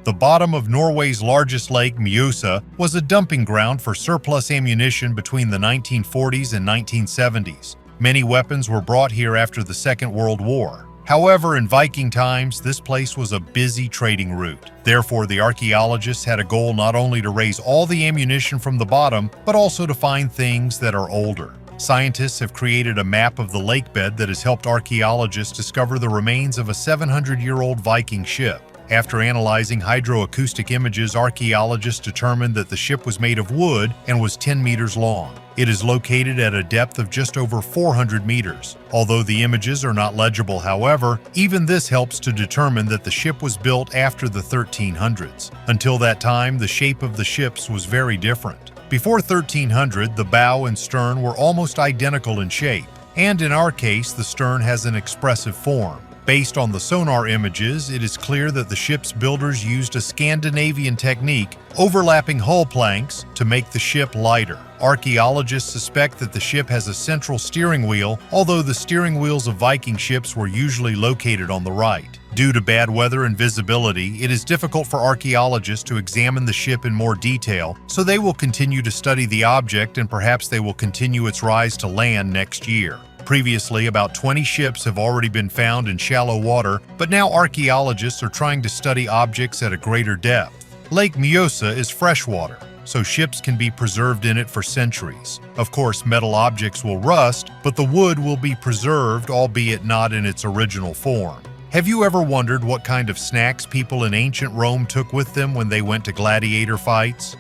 The bottom of Norway's largest lake, Mjøsa, was a dumping ground for surplus ammunition between the 1940s and 1970s. Many weapons were brought here after the Second World War. However, in Viking times, this place was a busy trading route. Therefore, the archaeologists had a goal not only to raise all the ammunition from the bottom, but also to find things that are older. Scientists have created a map of the lakebed that has helped archaeologists discover the remains of a 700-year-old Viking ship. After analyzing hydroacoustic images, archaeologists determined that the ship was made of wood and was 10 meters long. It is located at a depth of just over 400 meters. Although the images are not legible, however, even this helps to determine that the ship was built after the 1300s. Until that time, the shape of the ships was very different. Before 1300, the bow and stern were almost identical in shape, and in our case, the stern has an expressive form. Based on the sonar images, it is clear that the ship's builders used a Scandinavian technique, overlapping hull planks, to make the ship lighter. Archaeologists suspect that the ship has a central steering wheel, although the steering wheels of Viking ships were usually located on the right. Due to bad weather and visibility, it is difficult for archaeologists to examine the ship in more detail, so they will continue to study the object and perhaps they will continue its rise to land next year. Previously, about 20 ships have already been found in shallow water, but now archaeologists are trying to study objects at a greater depth. Lake Mjosa is freshwater, so ships can be preserved in it for centuries. Of course, metal objects will rust, but the wood will be preserved, albeit not in its original form. Have you ever wondered what kind of snacks people in ancient Rome took with them when they went to gladiator fights?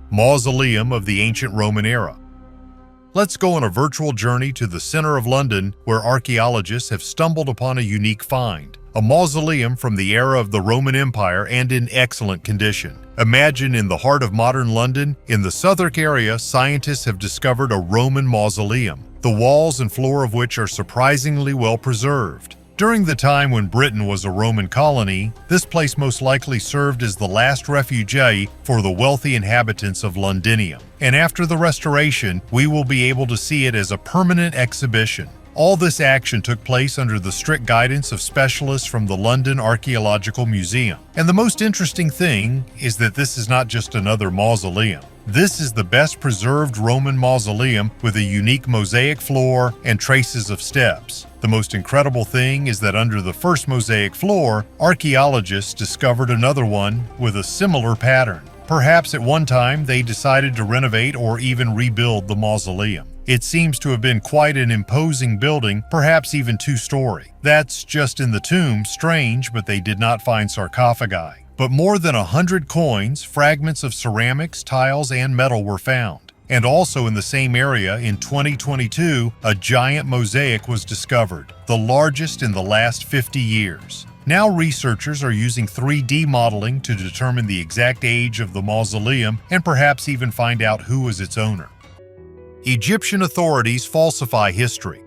Mausoleum of the Ancient Roman Era. Let's go on a virtual journey to the center of London, where archaeologists have stumbled upon a unique find. A mausoleum from the era of the Roman Empire and in excellent condition. Imagine in the heart of modern London, in the Southwark area, scientists have discovered a Roman mausoleum, the walls and floor of which are surprisingly well preserved. During the time when Britain was a Roman colony, this place most likely served as the last refuge for the wealthy inhabitants of Londinium. And after the restoration, we will be able to see it as a permanent exhibition. All this action took place under the strict guidance of specialists from the London Archaeological Museum. And the most interesting thing is that this is not just another mausoleum. This is the best preserved Roman mausoleum with a unique mosaic floor and traces of steps. The most incredible thing is that under the first mosaic floor, archaeologists discovered another one with a similar pattern. Perhaps at one time they decided to renovate or even rebuild the mausoleum. It seems to have been quite an imposing building, perhaps even two-story. That's just in the tomb, strange, but they did not find sarcophagi. But more than 100 coins, fragments of ceramics, tiles, and metal were found. And also in the same area, in 2022, a giant mosaic was discovered, the largest in the last 50 years. Now researchers are using 3D modeling to determine the exact age of the mausoleum and perhaps even find out who was its owner. Egyptian authorities falsify history.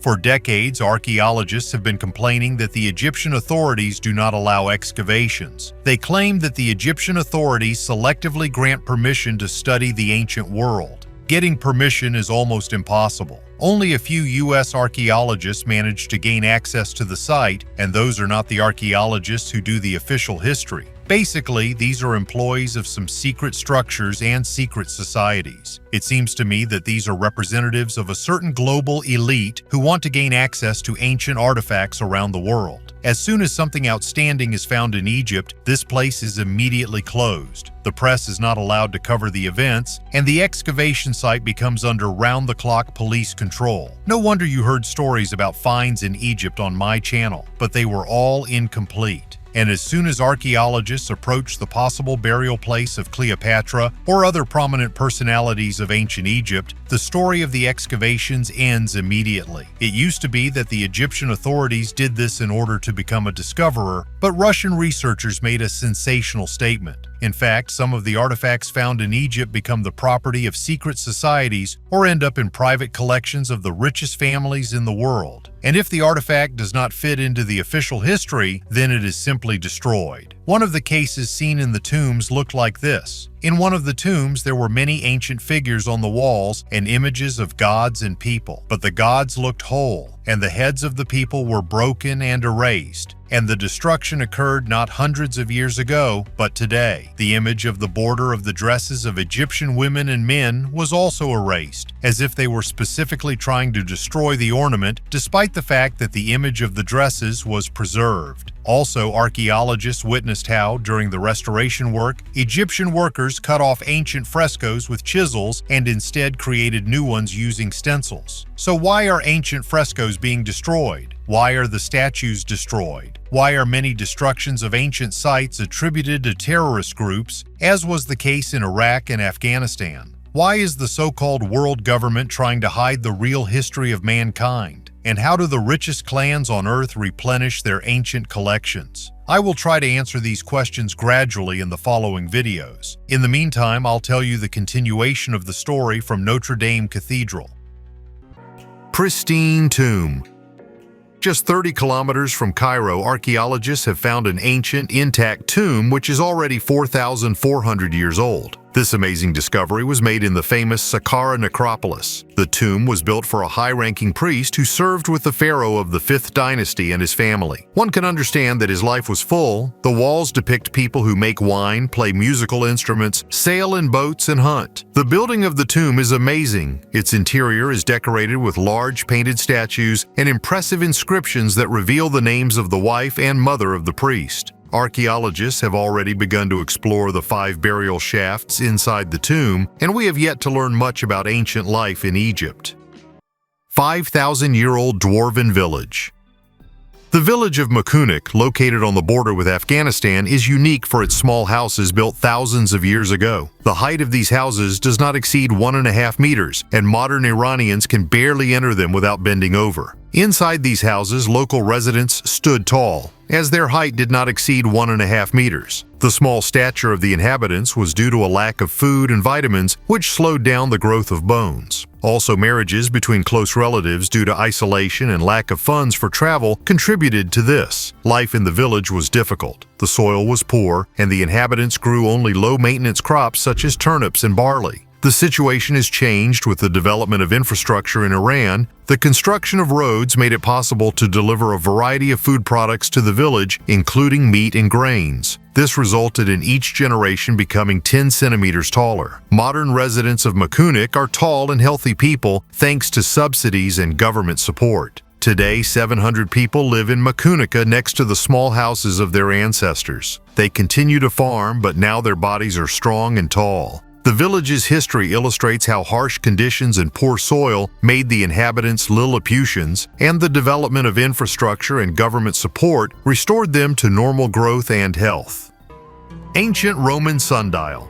For decades, archaeologists have been complaining that the Egyptian authorities do not allow excavations. They claim that the Egyptian authorities selectively grant permission to study the ancient world. Getting permission is almost impossible. Only a few U.S. archaeologists manage to gain access to the site, and those are not the archaeologists who do the official history. Basically, these are employees of some secret structures and secret societies. It seems to me that these are representatives of a certain global elite who want to gain access to ancient artifacts around the world. As soon as something outstanding is found in Egypt, this place is immediately closed. The press is not allowed to cover the events, and the excavation site becomes under round-the-clock police control. No wonder you heard stories about finds in Egypt on my channel, but they were all incomplete. And as soon as archaeologists approach the possible burial place of Cleopatra or other prominent personalities of ancient Egypt, the story of the excavations ends immediately. It used to be that the Egyptian authorities did this in order to become a discoverer, but Russian researchers made a sensational statement. In fact, some of the artifacts found in Egypt become the property of secret societies or end up in private collections of the richest families in the world. And if the artifact does not fit into the official history, then it is simply destroyed. One of the cases seen in the tombs looked like this. In one of the tombs, there were many ancient figures on the walls and images of gods and people. But the gods looked whole, and the heads of the people were broken and erased. And the destruction occurred not hundreds of years ago, but today. The image of the border of the dresses of Egyptian women and men was also erased, as if they were specifically trying to destroy the ornament, despite the fact that the image of the dresses was preserved. Also, archaeologists witnessed how, during the restoration work, Egyptian workers cut off ancient frescoes with chisels and instead created new ones using stencils. So why are ancient frescoes being destroyed? Why are the statues destroyed? Why are many destructions of ancient sites attributed to terrorist groups, as was the case in Iraq and Afghanistan? Why is the so-called world government trying to hide the real history of mankind? And how do the richest clans on Earth replenish their ancient collections? I will try to answer these questions gradually in the following videos. In the meantime, I'll tell you the continuation of the story from Notre Dame Cathedral. Pristine tomb. Just 30 kilometers from Cairo, archaeologists have found an ancient, intact tomb which is already 4,400 years old. This amazing discovery was made in the famous Saqqara necropolis. The tomb was built for a high-ranking priest who served with the pharaoh of the 5th dynasty and his family. One can understand that his life was full. The walls depict people who make wine, play musical instruments, sail in boats, and hunt. The building of the tomb is amazing. Its interior is decorated with large painted statues and impressive inscriptions that reveal the names of the wife and mother of the priest. Archaeologists have already begun to explore the 5 burial shafts inside the tomb, and we have yet to learn much about ancient life in Egypt. 5,000-year-old Dwarven village. The village of Makunik, located on the border with Afghanistan, is unique for its small houses built thousands of years ago. The height of these houses does not exceed 1.5 meters, and modern Iranians can barely enter them without bending over. Inside these houses, local residents stood tall, as their height did not exceed 1.5 meters. The small stature of the inhabitants was due to a lack of food and vitamins, which slowed down the growth of bones. Also, marriages between close relatives due to isolation and lack of funds for travel contributed to this. Life in the village was difficult. The soil was poor, and the inhabitants grew only low-maintenance crops such as turnips and barley. The situation has changed with the development of infrastructure in Iran. The construction of roads made it possible to deliver a variety of food products to the village, including meat and grains. This resulted in each generation becoming 10 centimeters taller. Modern residents of Makunik are tall and healthy people thanks to subsidies and government support. Today, 700 people live in Makunika next to the small houses of their ancestors. They continue to farm, but now their bodies are strong and tall. The village's history illustrates how harsh conditions and poor soil made the inhabitants Lilliputians, and the development of infrastructure and government support restored them to normal growth and health. Ancient Roman sundial.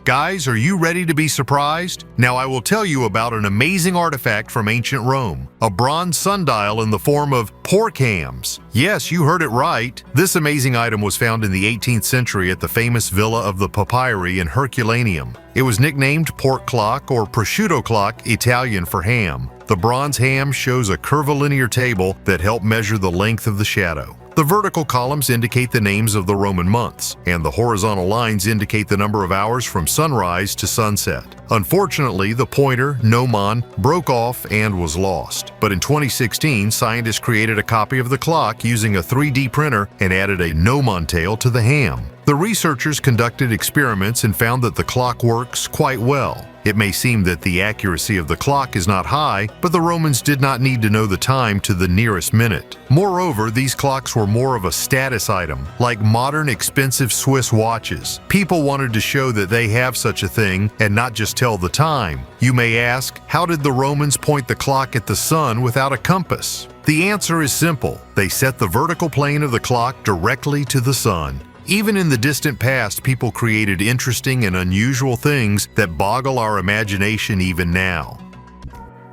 Guys, are you ready to be surprised? Now I will tell you about an amazing artifact from ancient Rome, a bronze sundial in the form of pork hams. Yes, you heard it right. This amazing item was found in the 18th century at the famous Villa of the Papyri in Herculaneum. It was nicknamed pork clock or prosciutto clock, Italian for ham. The bronze ham shows a curvilinear table that helped measure the length of the shadow. The vertical columns indicate the names of the Roman months, and the horizontal lines indicate the number of hours from sunrise to sunset. Unfortunately, the pointer, gnomon, broke off and was lost. But in 2016, scientists created a copy of the clock using a 3D printer and added a gnomon tail to the ham. The researchers conducted experiments and found that the clock works quite well. It may seem that the accuracy of the clock is not high, but the Romans did not need to know the time to the nearest minute. Moreover, these clocks were more of a status item, like modern expensive Swiss watches. People wanted to show that they have such a thing and not just tell the time. You may ask, how did the Romans point the clock at the sun without a compass? The answer is simple. They set the vertical plane of the clock directly to the sun. Even in the distant past, people created interesting and unusual things that boggle our imagination even now.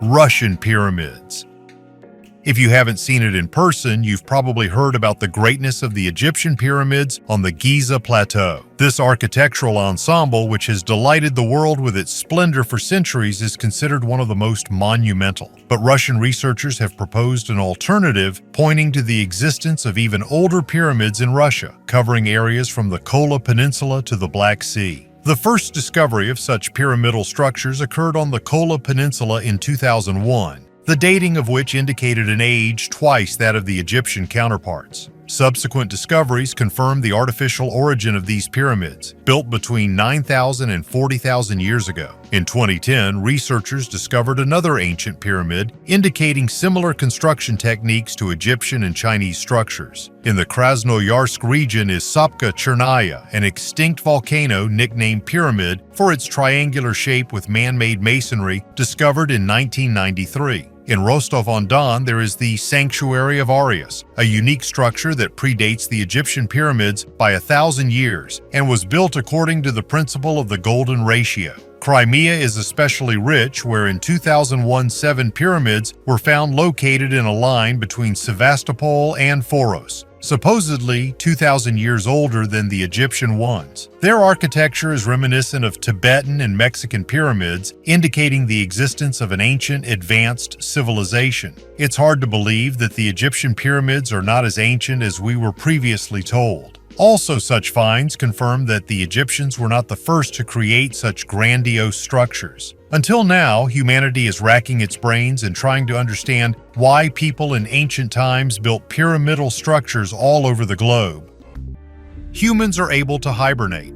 Russian pyramids. If you haven't seen it in person, you've probably heard about the greatness of the Egyptian pyramids on the Giza Plateau. This architectural ensemble, which has delighted the world with its splendor for centuries, is considered one of the most monumental. But Russian researchers have proposed an alternative, pointing to the existence of even older pyramids in Russia, covering areas from the Kola Peninsula to the Black Sea. The first discovery of such pyramidal structures occurred on the Kola Peninsula in 2001. The dating of which indicated an age twice that of the Egyptian counterparts. Subsequent discoveries confirmed the artificial origin of these pyramids, built between 9,000 and 40,000 years ago. In 2010, researchers discovered another ancient pyramid, indicating similar construction techniques to Egyptian and Chinese structures. In the Krasnoyarsk region is Sopka Chernaya, an extinct volcano nicknamed Pyramid for its triangular shape with man-made masonry, discovered in 1993. In Rostov-on-Don, there is the Sanctuary of Arius, a unique structure that predates the Egyptian pyramids by 1,000 years and was built according to the principle of the golden ratio. Crimea is especially rich, where in 2001 7 pyramids were found located in a line between Sevastopol and Foros, supposedly 2,000 years older than the Egyptian ones. Their architecture is reminiscent of Tibetan and Mexican pyramids, indicating the existence of an ancient, advanced civilization. It's hard to believe that the Egyptian pyramids are not as ancient as we were previously told. Also, such finds confirm that the Egyptians were not the first to create such grandiose structures. Until now, humanity is racking its brains and trying to understand why people in ancient times built pyramidal structures all over the globe. Humans are able to hibernate.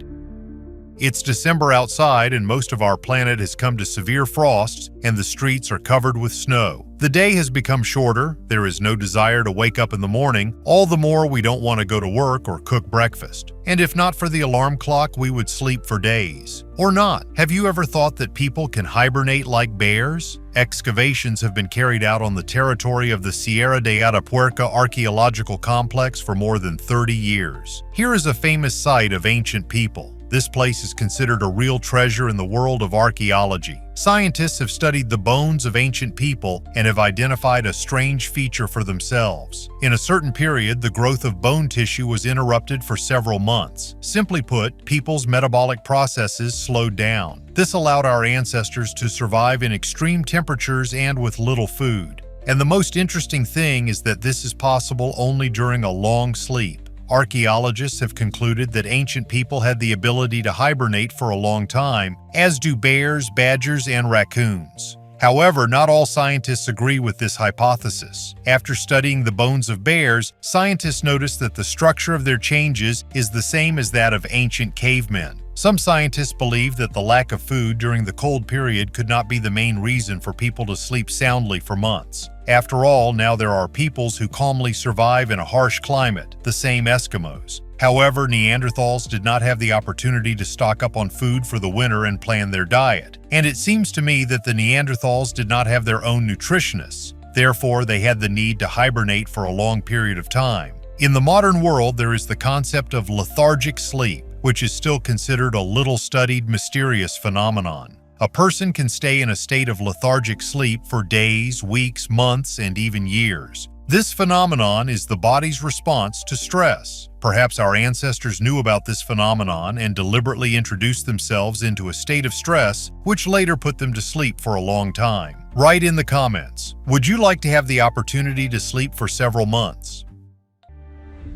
It's December outside and most of our planet has come to severe frosts and the streets are covered with snow. The day has become shorter, there is no desire to wake up in the morning, all the more we don't want to go to work or cook breakfast. And if not for the alarm clock, we would sleep for days. Or not. Have you ever thought that people can hibernate like bears? Excavations have been carried out on the territory of the Sierra de Atapuerca archaeological complex for more than 30 years. Here is a famous site of ancient people. This place is considered a real treasure in the world of archaeology. Scientists have studied the bones of ancient people and have identified a strange feature for themselves. In a certain period, the growth of bone tissue was interrupted for several months. Simply put, people's metabolic processes slowed down. This allowed our ancestors to survive in extreme temperatures and with little food. And the most interesting thing is that this is possible only during a long sleep. Archaeologists have concluded that ancient people had the ability to hibernate for a long time, as do bears, badgers, and raccoons. However, not all scientists agree with this hypothesis. After studying the bones of bears, scientists noticed that the structure of their changes is the same as that of ancient cavemen. Some scientists believe that the lack of food during the cold period could not be the main reason for people to sleep soundly for months. After all, now there are peoples who calmly survive in a harsh climate, the same Eskimos. However, Neanderthals did not have the opportunity to stock up on food for the winter and plan their diet. And it seems to me that the Neanderthals did not have their own nutritionists. Therefore, they had the need to hibernate for a long period of time. In the modern world, there is the concept of lethargic sleep, which is still considered a little studied, mysterious phenomenon. A person can stay in a state of lethargic sleep for days, weeks, months, and even years. This phenomenon is the body's response to stress. Perhaps our ancestors knew about this phenomenon and deliberately introduced themselves into a state of stress, which later put them to sleep for a long time. Write in the comments, would you like to have the opportunity to sleep for several months?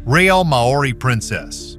Rae Mori Princess.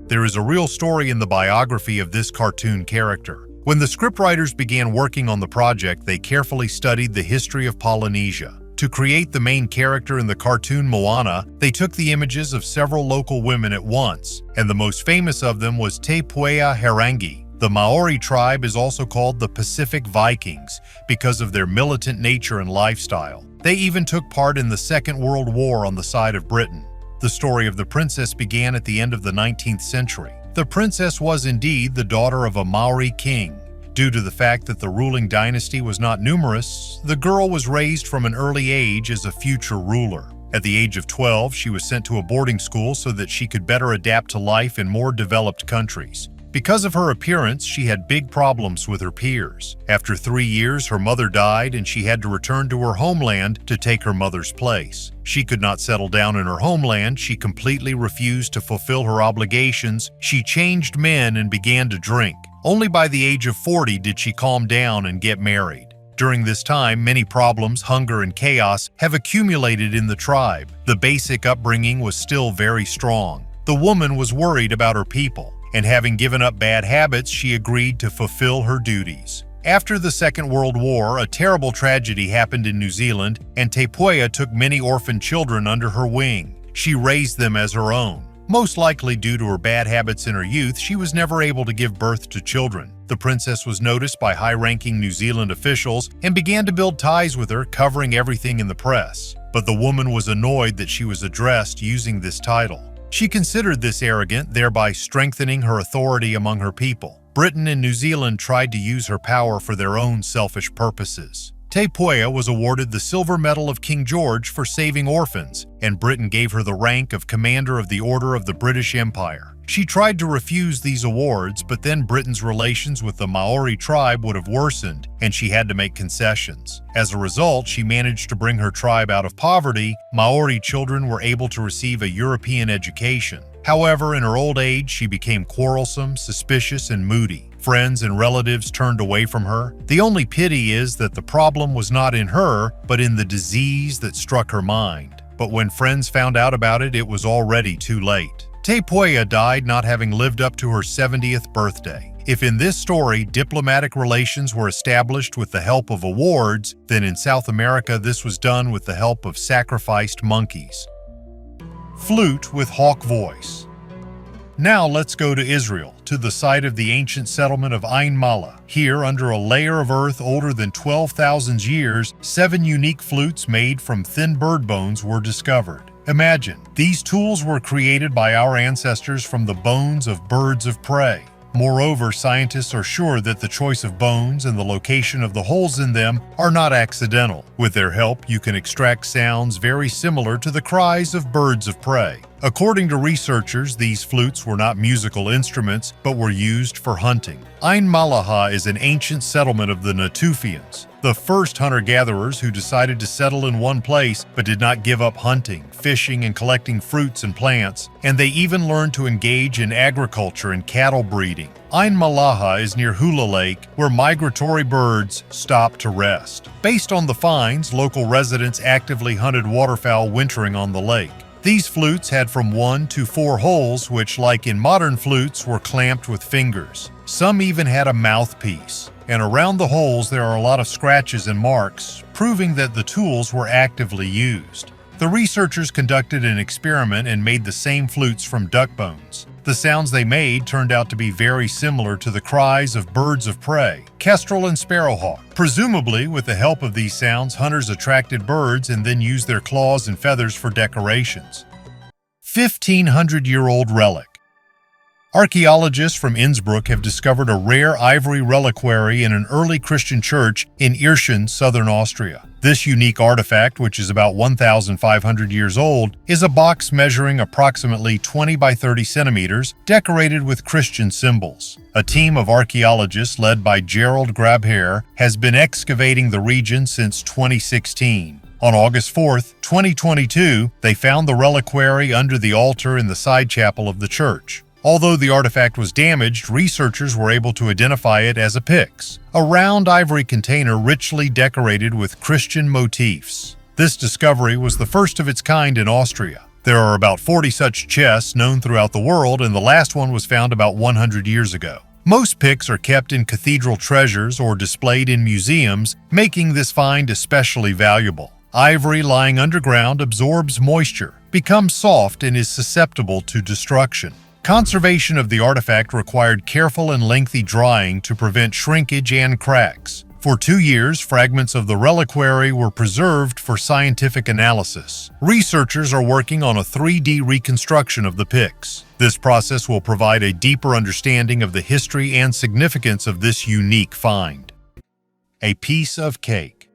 There is a real story in the biography of this cartoon character. When the scriptwriters began working on the project, they carefully studied the history of Polynesia. To create the main character in the cartoon Moana, they took the images of several local women at once, and the most famous of them was Te Puea Harangi. The Maori tribe is also called the Pacific Vikings because of their militant nature and lifestyle. They even took part in the Second World War on the side of Britain. The story of the princess began at the end of the 19th century. The princess was indeed the daughter of a Maori king. Due to the fact that the ruling dynasty was not numerous, the girl was raised from an early age as a future ruler. At the age of 12, she was sent to a boarding school so that she could better adapt to life in more developed countries. Because of her appearance, she had big problems with her peers. After 3 years, her mother died and she had to return to her homeland to take her mother's place. She could not settle down in her homeland, she completely refused to fulfill her obligations, she changed men and began to drink. Only by the age of 40 did she calm down and get married. During this time, many problems, hunger, and chaos have accumulated in the tribe. The basic upbringing was still very strong. The woman was worried about her people, and having given up bad habits, she agreed to fulfill her duties. After the Second World War, a terrible tragedy happened in New Zealand, and Te Puea took many orphan children under her wing. She raised them as her own. Most likely due to her bad habits in her youth, she was never able to give birth to children. The princess was noticed by high-ranking New Zealand officials and began to build ties with her, covering everything in the press. But the woman was annoyed that she was addressed using this title. She considered this arrogant, thereby strengthening her authority among her people. Britain and New Zealand tried to use her power for their own selfish purposes. Te Puea was awarded the Silver Medal of King George for saving orphans, and Britain gave her the rank of Commander of the Order of the British Empire. She tried to refuse these awards, but then Britain's relations with the Maori tribe would have worsened, and she had to make concessions. As a result, she managed to bring her tribe out of poverty. Maori children were able to receive a European education. However, in her old age, she became quarrelsome, suspicious, and moody. Friends and relatives turned away from her. The only pity is that the problem was not in her, but in the disease that struck her mind. But when friends found out about it, it was already too late. Tepuea died not having lived up to her 70th birthday. If in this story diplomatic relations were established with the help of awards, then in South America this was done with the help of sacrificed monkeys. Flute with hawk voice. Now let's go to Israel, to the site of the ancient settlement of Ain Mala. Here, under a layer of earth older than 12,000 years, 7 unique flutes made from thin bird bones were discovered. Imagine, these tools were created by our ancestors from the bones of birds of prey. Moreover, scientists are sure that the choice of bones and the location of the holes in them are not accidental. With their help, you can extract sounds very similar to the cries of birds of prey. According to researchers, these flutes were not musical instruments, but were used for hunting. Ain Malaha is an ancient settlement of the Natufians, the first hunter-gatherers who decided to settle in one place but did not give up hunting, fishing, and collecting fruits and plants, and they even learned to engage in agriculture and cattle breeding. Ain Malaha is near Hula Lake, where migratory birds stop to rest. Based on the finds, local residents actively hunted waterfowl wintering on the lake. These flutes had from 1 to 4 holes, which, like in modern flutes, were clamped with fingers. Some even had a mouthpiece. And around the holes there are a lot of scratches and marks, proving that the tools were actively used. The researchers conducted an experiment and made the same flutes from duck bones. The sounds they made turned out to be very similar to the cries of birds of prey, kestrel and sparrowhawk. Presumably, with the help of these sounds, hunters attracted birds and then used their claws and feathers for decorations. 1,500-year-old relic. Archaeologists from Innsbruck have discovered a rare ivory reliquary in an early Christian church in Irschen, southern Austria. This unique artifact, which is about 1,500 years old, is a box measuring approximately 20 by 30 centimeters, decorated with Christian symbols. A team of archaeologists led by Gerald Grabherr has been excavating the region since 2016. On August 4, 2022, they found the reliquary under the altar in the side chapel of the church. Although the artifact was damaged, researchers were able to identify it as a pyx, a round ivory container richly decorated with Christian motifs. This discovery was the first of its kind in Austria. There are about 40 such chests known throughout the world, and the last one was found about 100 years ago. Most pyx are kept in cathedral treasures or displayed in museums, making this find especially valuable. Ivory lying underground absorbs moisture, becomes soft, and is susceptible to destruction. Conservation of the artifact required careful and lengthy drying to prevent shrinkage and cracks. For 2 years, fragments of the reliquary were preserved for scientific analysis. Researchers are working on a 3D reconstruction of the pyx. This process will provide a deeper understanding of the history and significance of this unique find. A piece of cake.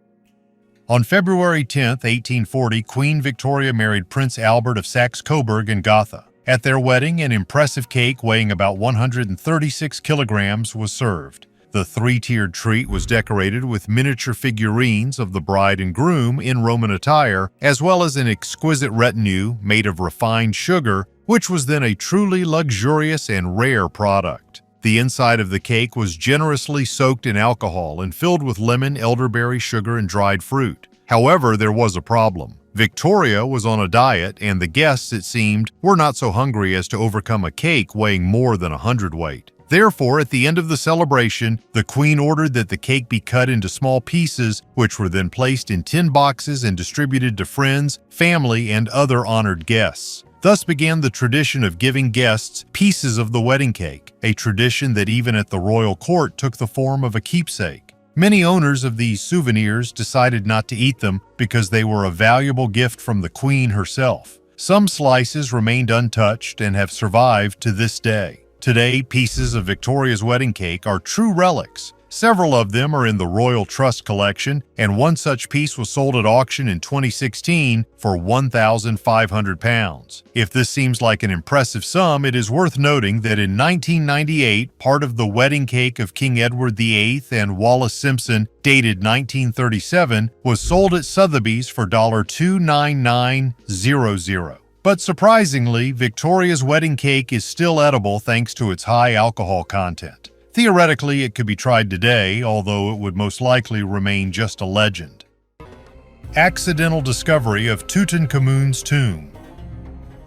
On February 10, 1840, Queen Victoria married Prince Albert of Saxe-Coburg and Gotha. At their wedding, an impressive cake weighing about 136 kilograms was served. The 3-tiered treat was decorated with miniature figurines of the bride and groom in Roman attire, as well as an exquisite retinue made of refined sugar, which was then a truly luxurious and rare product. The inside of the cake was generously soaked in alcohol and filled with lemon, elderberry, sugar, and dried fruit. However, there was a problem. Victoria was on a diet, and the guests, it seemed, were not so hungry as to overcome a cake weighing more than 100 weight. Therefore, at the end of the celebration, the Queen ordered that the cake be cut into small pieces, which were then placed in tin boxes and distributed to friends, family, and other honored guests. Thus began the tradition of giving guests pieces of the wedding cake, a tradition that even at the royal court took the form of a keepsake. Many owners of these souvenirs decided not to eat them because they were a valuable gift from the Queen herself. Some slices remained untouched and have survived to this day. Today, pieces of Victoria's wedding cake are true relics. Several of them are in the Royal Trust collection, and one such piece was sold at auction in 2016 for £1,500. If this seems like an impressive sum, it is worth noting that in 1998, part of the wedding cake of King Edward VIII and Wallis Simpson, dated 1937, was sold at Sotheby's for $29900. But surprisingly, Victoria's wedding cake is still edible thanks to its high alcohol content. Theoretically, it could be tried today, although it would most likely remain just a legend. Accidental discovery of Tuten Kamoon's tomb.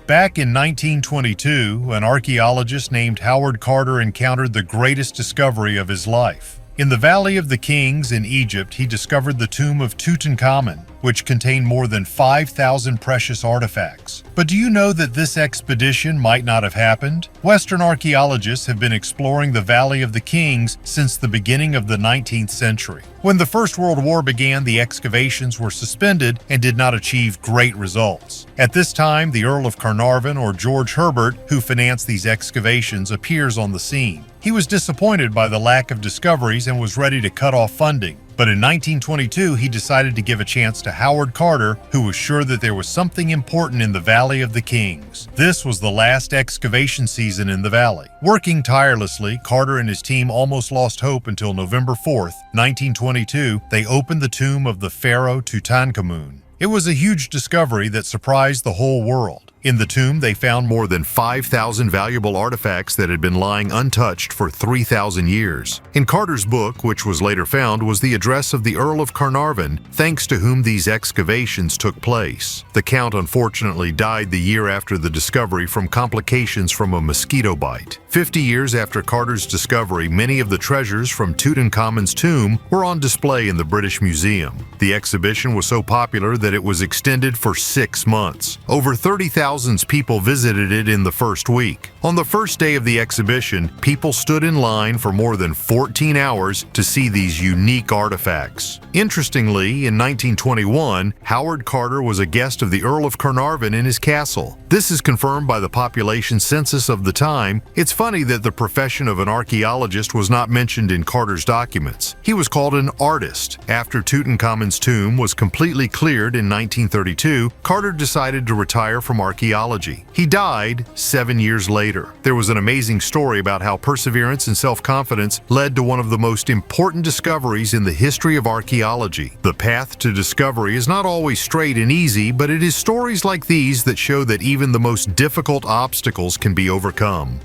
Back in 1922, an archaeologist named Howard Carter encountered the greatest discovery of his life. In the Valley of the Kings in Egypt, he discovered the tomb of Tuten Kamoon, which contained more than 5,000 precious artifacts. But do you know that this expedition might not have happened? Western archaeologists have been exploring the Valley of the Kings since the beginning of the 19th century. When the First World War began, the excavations were suspended and did not achieve great results. At this time, the Earl of Carnarvon, or George Herbert, who financed these excavations, appears on the scene. He was disappointed by the lack of discoveries and was ready to cut off funding. But in 1922, he decided to give a chance to Howard Carter, who was sure that there was something important in the Valley of the Kings. This was the last excavation season in the valley. Working tirelessly, Carter and his team almost lost hope until November 4th, 1922, they opened the tomb of the pharaoh Tuten Kamoon. It was a huge discovery that surprised the whole world. In the tomb, they found more than 5,000 valuable artifacts that had been lying untouched for 3,000 years. In Carter's book, which was later found, was the address of the Earl of Carnarvon, thanks to whom these excavations took place. The Count unfortunately died the year after the discovery from complications from a mosquito bite. 50 years after Carter's discovery, many of the treasures from Tutankhamun's tomb were on display in the British Museum. The exhibition was so popular that it was extended for 6 months. Over 30,000 people visited it in the first week. On the first day of the exhibition, people stood in line for more than 14 hours to see these unique artifacts. Interestingly, in 1921, Howard Carter was a guest of the Earl of Carnarvon in his castle. This is confirmed by the population census of the time. It's funny that the profession of an archaeologist was not mentioned in Carter's documents. He was called an artist. After Tutankhamun's tomb was completely cleared in 1932, Carter decided to retire from archaeology. He died 7 years later. There was an amazing story about how perseverance and self-confidence led to one of the most important discoveries in the history of archaeology. The path to discovery is not always straight and easy, but it is stories like these that show that even the most difficult obstacles can be overcome.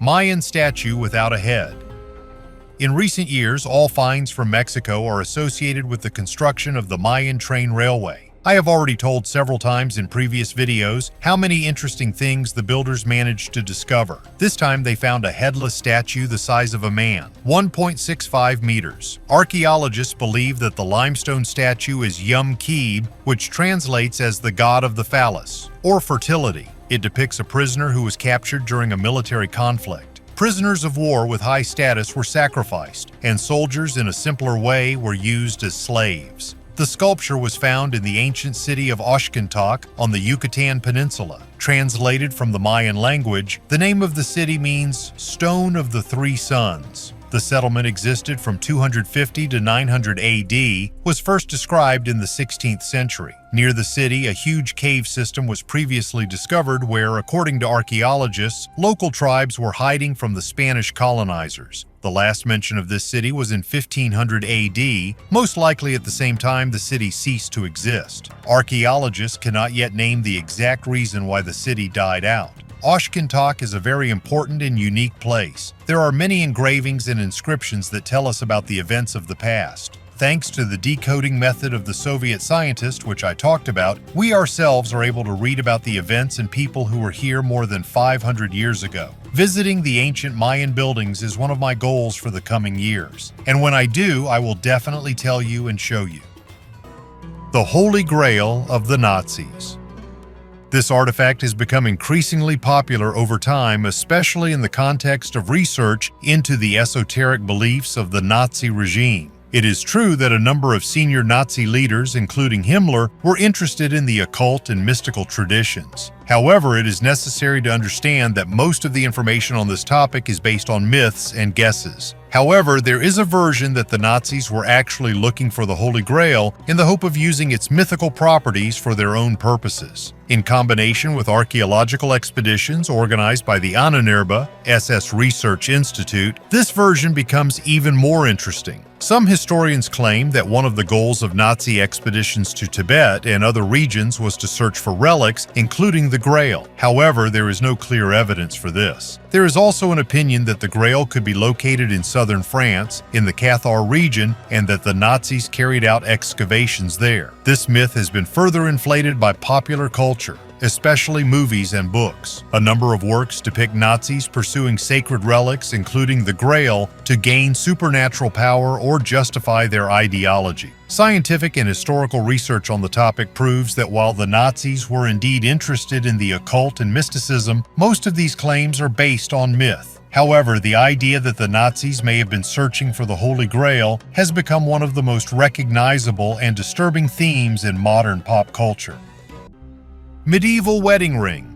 Mayan statue without a head. In recent years, all finds from Mexico are associated with the construction of the Mayan train railway. I have already told several times in previous videos how many interesting things the builders managed to discover. This time they found a headless statue the size of a man, 1.65 meters. Archaeologists believe that the limestone statue is Yum Kib, which translates as the god of the phallus, or fertility. It depicts a prisoner who was captured during a military conflict. Prisoners of war with high status were sacrificed, and soldiers in a simpler way were used as slaves. The sculpture was found in the ancient city of Oxcantoc on the Yucatan Peninsula. Translated from the Mayan language, the name of the city means Stone of the Three Suns. The settlement existed from 250 to 900 AD, was first described in the 16th century. Near the city, a huge cave system was previously discovered where, according to archaeologists, local tribes were hiding from the Spanish colonizers. The last mention of this city was in 1500 AD, most likely at the same time the city ceased to exist. Archaeologists cannot yet name the exact reason why the city died out. Oxcantoc is a very important and unique place. There are many engravings and inscriptions that tell us about the events of the past. Thanks to the decoding method of the Soviet scientist, which I talked about, we ourselves are able to read about the events and people who were here more than 500 years ago. Visiting the ancient Mayan buildings is one of my goals for the coming years. And when I do, I will definitely tell you and show you. The Holy Grail of the Nazis. This artifact has become increasingly popular over time, especially in the context of research into the esoteric beliefs of the Nazi regime. It is true that a number of senior Nazi leaders, including Himmler, were interested in the occult and mystical traditions. However, it is necessary to understand that most of the information on this topic is based on myths and guesses. However, there is a version that the Nazis were actually looking for the Holy Grail in the hope of using its mythical properties for their own purposes. In combination with archaeological expeditions organized by the Ahnenerbe SS Research Institute, this version becomes even more interesting. Some historians claim that one of the goals of Nazi expeditions to Tibet and other regions was to search for relics, including the Grail. However, there is no clear evidence for this. There is also an opinion that the Grail could be located in southern France, in the Cathar region, and that the Nazis carried out excavations there. This myth has been further inflated by popular culture. especially movies and books. A number of works depict Nazis pursuing sacred relics, including the Grail, to gain supernatural power or justify their ideology. Scientific and historical research on the topic proves that while the Nazis were indeed interested in the occult and mysticism, most of these claims are based on myth. However, the idea that the Nazis may have been searching for the Holy Grail has become one of the most recognizable and disturbing themes in modern pop culture. Medieval wedding ring.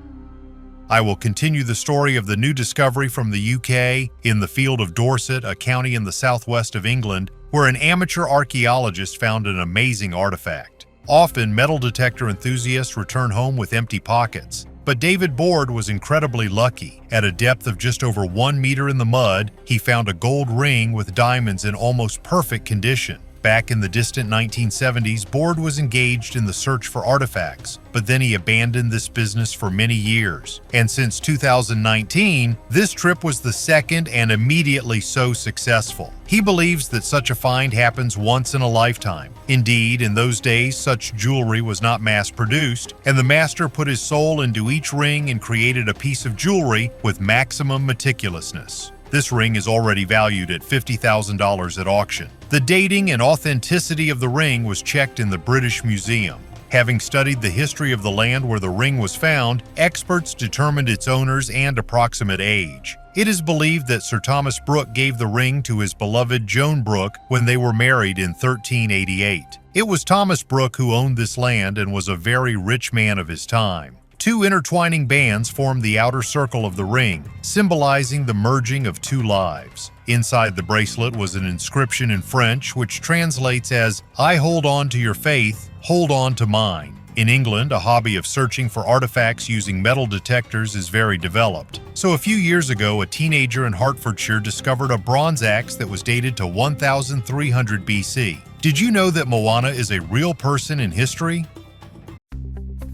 I will continue the story of the new discovery from the UK in the field of Dorset, a county in the southwest of England, where an amateur archaeologist found an amazing artifact. Often, metal detector enthusiasts return home with empty pockets. But David Board was incredibly lucky. At a depth of just over 1 meter in the mud, he found a gold ring with diamonds in almost perfect condition. Back in the distant 1970s, Board was engaged in the search for artifacts, but then he abandoned this business for many years. And since 2019, this trip was the second and immediately so successful. He believes that such a find happens once in a lifetime. Indeed, in those days, such jewelry was not mass-produced, and the master put his soul into each ring and created a piece of jewelry with maximum meticulousness. This ring is already valued at $50,000 at auction. The dating and authenticity of the ring was checked in the British Museum. Having studied the history of the land where the ring was found, experts determined its owners and approximate age. It is believed that Sir Thomas Brooke gave the ring to his beloved Joan Brooke when they were married in 1388. It was Thomas Brooke who owned this land and was a very rich man of his time. Two intertwining bands formed the outer circle of the ring, symbolizing the merging of two lives. Inside the bracelet was an inscription in French which translates as, "I hold on to your faith, hold on to mine." In England, a hobby of searching for artifacts using metal detectors is very developed. So a few years ago, a teenager in Hertfordshire discovered a bronze axe that was dated to 1300 BC. Did you know that Moana is a real person in history?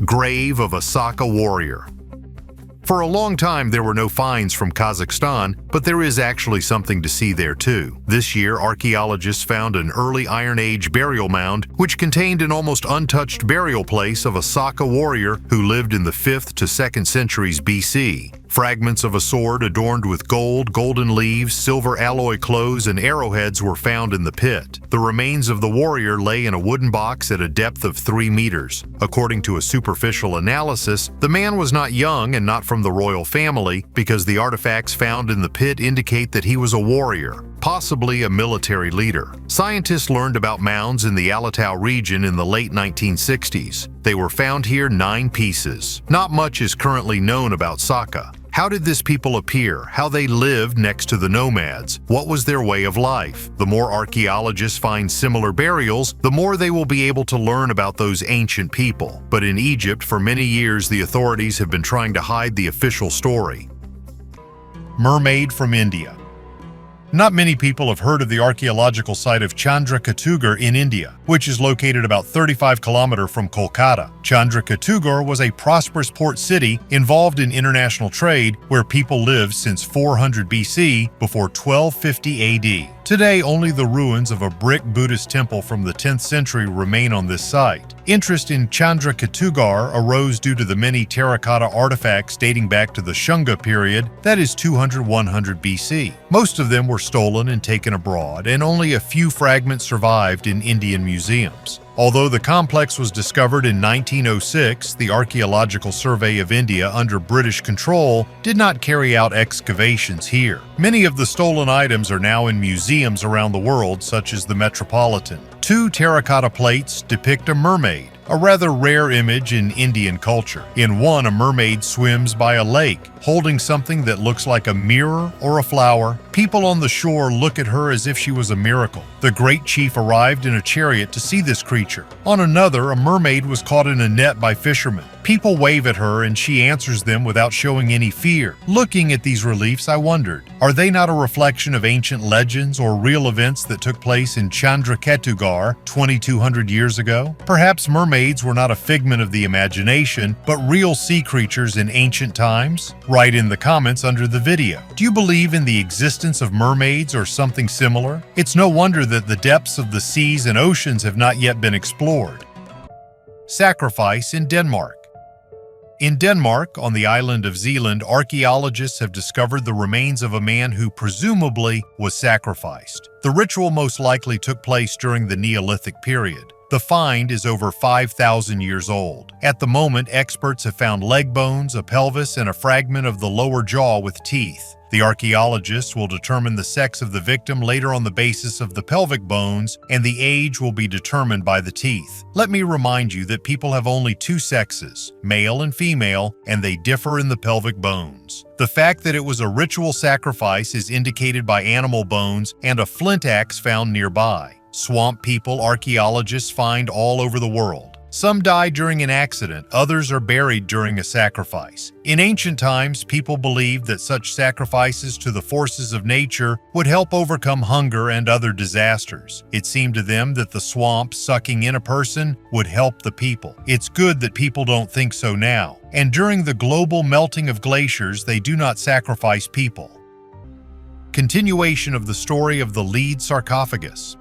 Grave of a Saka warrior. For a long time, there were no finds from Kazakhstan, but there is actually something to see there too. This year, archaeologists found an early Iron Age burial mound, which contained an almost untouched burial place of a Saka warrior who lived in the 5th to 2nd centuries BC. Fragments of a sword adorned with gold, golden leaves, silver alloy clothes, and arrowheads were found in the pit. The remains of the warrior lay in a wooden box at a depth of 3 meters. According to a superficial analysis, the man was not young and not from the royal family because the artifacts found in the pit indicate that he was a warrior, possibly a military leader. Scientists learned about mounds in the Alatau region in the late 1960s. They were found here 9 pieces. Not much is currently known about Saka. How did this people appear? How they lived next to the nomads? What was their way of life? The more archaeologists find similar burials, the more they will be able to learn about those ancient people. But in Egypt, for many years, the authorities have been trying to hide the official story. Mermaid from India. Not many people have heard of the archaeological site of Chandraketugarh in India, which is located about 35 kilometers from Kolkata. Chandraketugarh was a prosperous port city involved in international trade where people lived since 400 BC before 1250 AD. Today, only the ruins of a brick Buddhist temple from the 10th century remain on this site. Interest in Chandraketugarh arose due to the many terracotta artifacts dating back to the Shunga period, that is 200–100 BC. Most of them were stolen and taken abroad, and only a few fragments survived in Indian museums. Although the complex was discovered in 1906, the Archaeological Survey of India under British control did not carry out excavations here. Many of the stolen items are now in museums around the world, such as the Metropolitan. 2 terracotta plates depict a mermaid, a rather rare image in Indian culture. In one, a mermaid swims by a lake, holding something that looks like a mirror or a flower. People on the shore look at her as if she was a miracle. The great chief arrived in a chariot to see this creature. On another, a mermaid was caught in a net by fishermen. People wave at her and she answers them without showing any fear. Looking at these reliefs, I wondered, are they not a reflection of ancient legends or real events that took place in Chandraketugarh 2,200 years ago? Perhaps mermaids were not a figment of the imagination, but real sea creatures in ancient times? Write in the comments under the video. Do you believe in the existence of mermaids or something similar? It's no wonder that the depths of the seas and oceans have not yet been explored. Sacrifice in Denmark. In Denmark, on the island of Zealand, archaeologists have discovered the remains of a man who presumably was sacrificed. The ritual most likely took place during the Neolithic period. The find is over 5,000 years old. At the moment, experts have found leg bones, a pelvis, and a fragment of the lower jaw with teeth. The archaeologists will determine the sex of the victim later on the basis of the pelvic bones, and the age will be determined by the teeth. Let me remind you that people have only two sexes, male and female, and they differ in the pelvic bones. The fact that it was a ritual sacrifice is indicated by animal bones and a flint axe found nearby. Swamp people archaeologists find all over the world. Some die during an accident, others are buried during a sacrifice. In ancient times, people believed that such sacrifices to the forces of nature would help overcome hunger and other disasters. It seemed to them that the swamp sucking in a person would help the people. It's good that people don't think so now. And during the global melting of glaciers, they do not sacrifice people. Continuation of the story of the lead sarcophagus.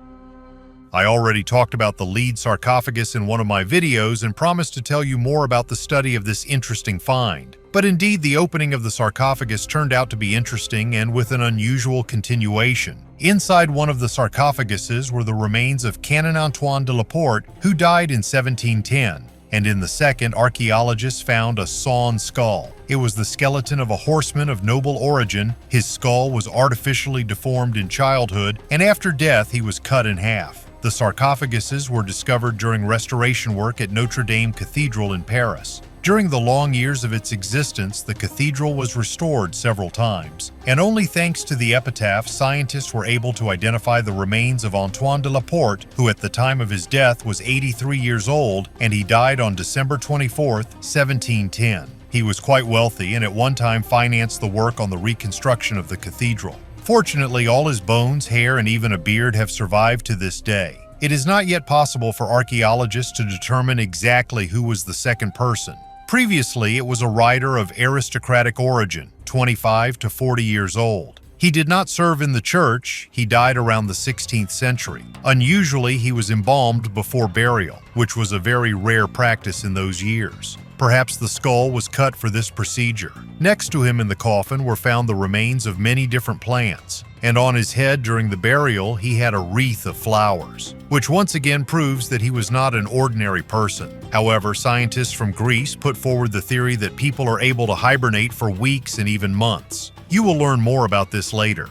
I already talked about the lead sarcophagus in one of my videos and promised to tell you more about the study of this interesting find. But indeed, the opening of the sarcophagus turned out to be interesting and with an unusual continuation. Inside one of the sarcophaguses were the remains of Canon Antoine de la Porte, who died in 1710. And in the second, archaeologists found a sawn skull. It was the skeleton of a horseman of noble origin. His skull was artificially deformed in childhood, and after death he was cut in half. The sarcophaguses were discovered during restoration work at Notre Dame Cathedral in Paris. During the long years of its existence, the cathedral was restored several times, and only thanks to the epitaph, scientists were able to identify the remains of Antoine de la Porte, who at the time of his death was 83 years old, and he died on December 24, 1710. He was quite wealthy and at one time financed the work on the reconstruction of the cathedral. Fortunately, all his bones, hair, and even a beard have survived to this day. It is not yet possible for archaeologists to determine exactly who was the second person. Previously, it was a rider of aristocratic origin, 25 to 40 years old. He did not serve in the church. He died around the 16th century. Unusually, he was embalmed before burial, which was a very rare practice in those years. Perhaps the skull was cut for this procedure. Next to him in the coffin were found the remains of many different plants, and on his head during the burial he had a wreath of flowers, which once again proves that he was not an ordinary person. However, scientists from Greece put forward the theory that people are able to hibernate for weeks and even months. You will learn more about this later.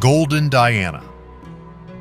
Golden Diana.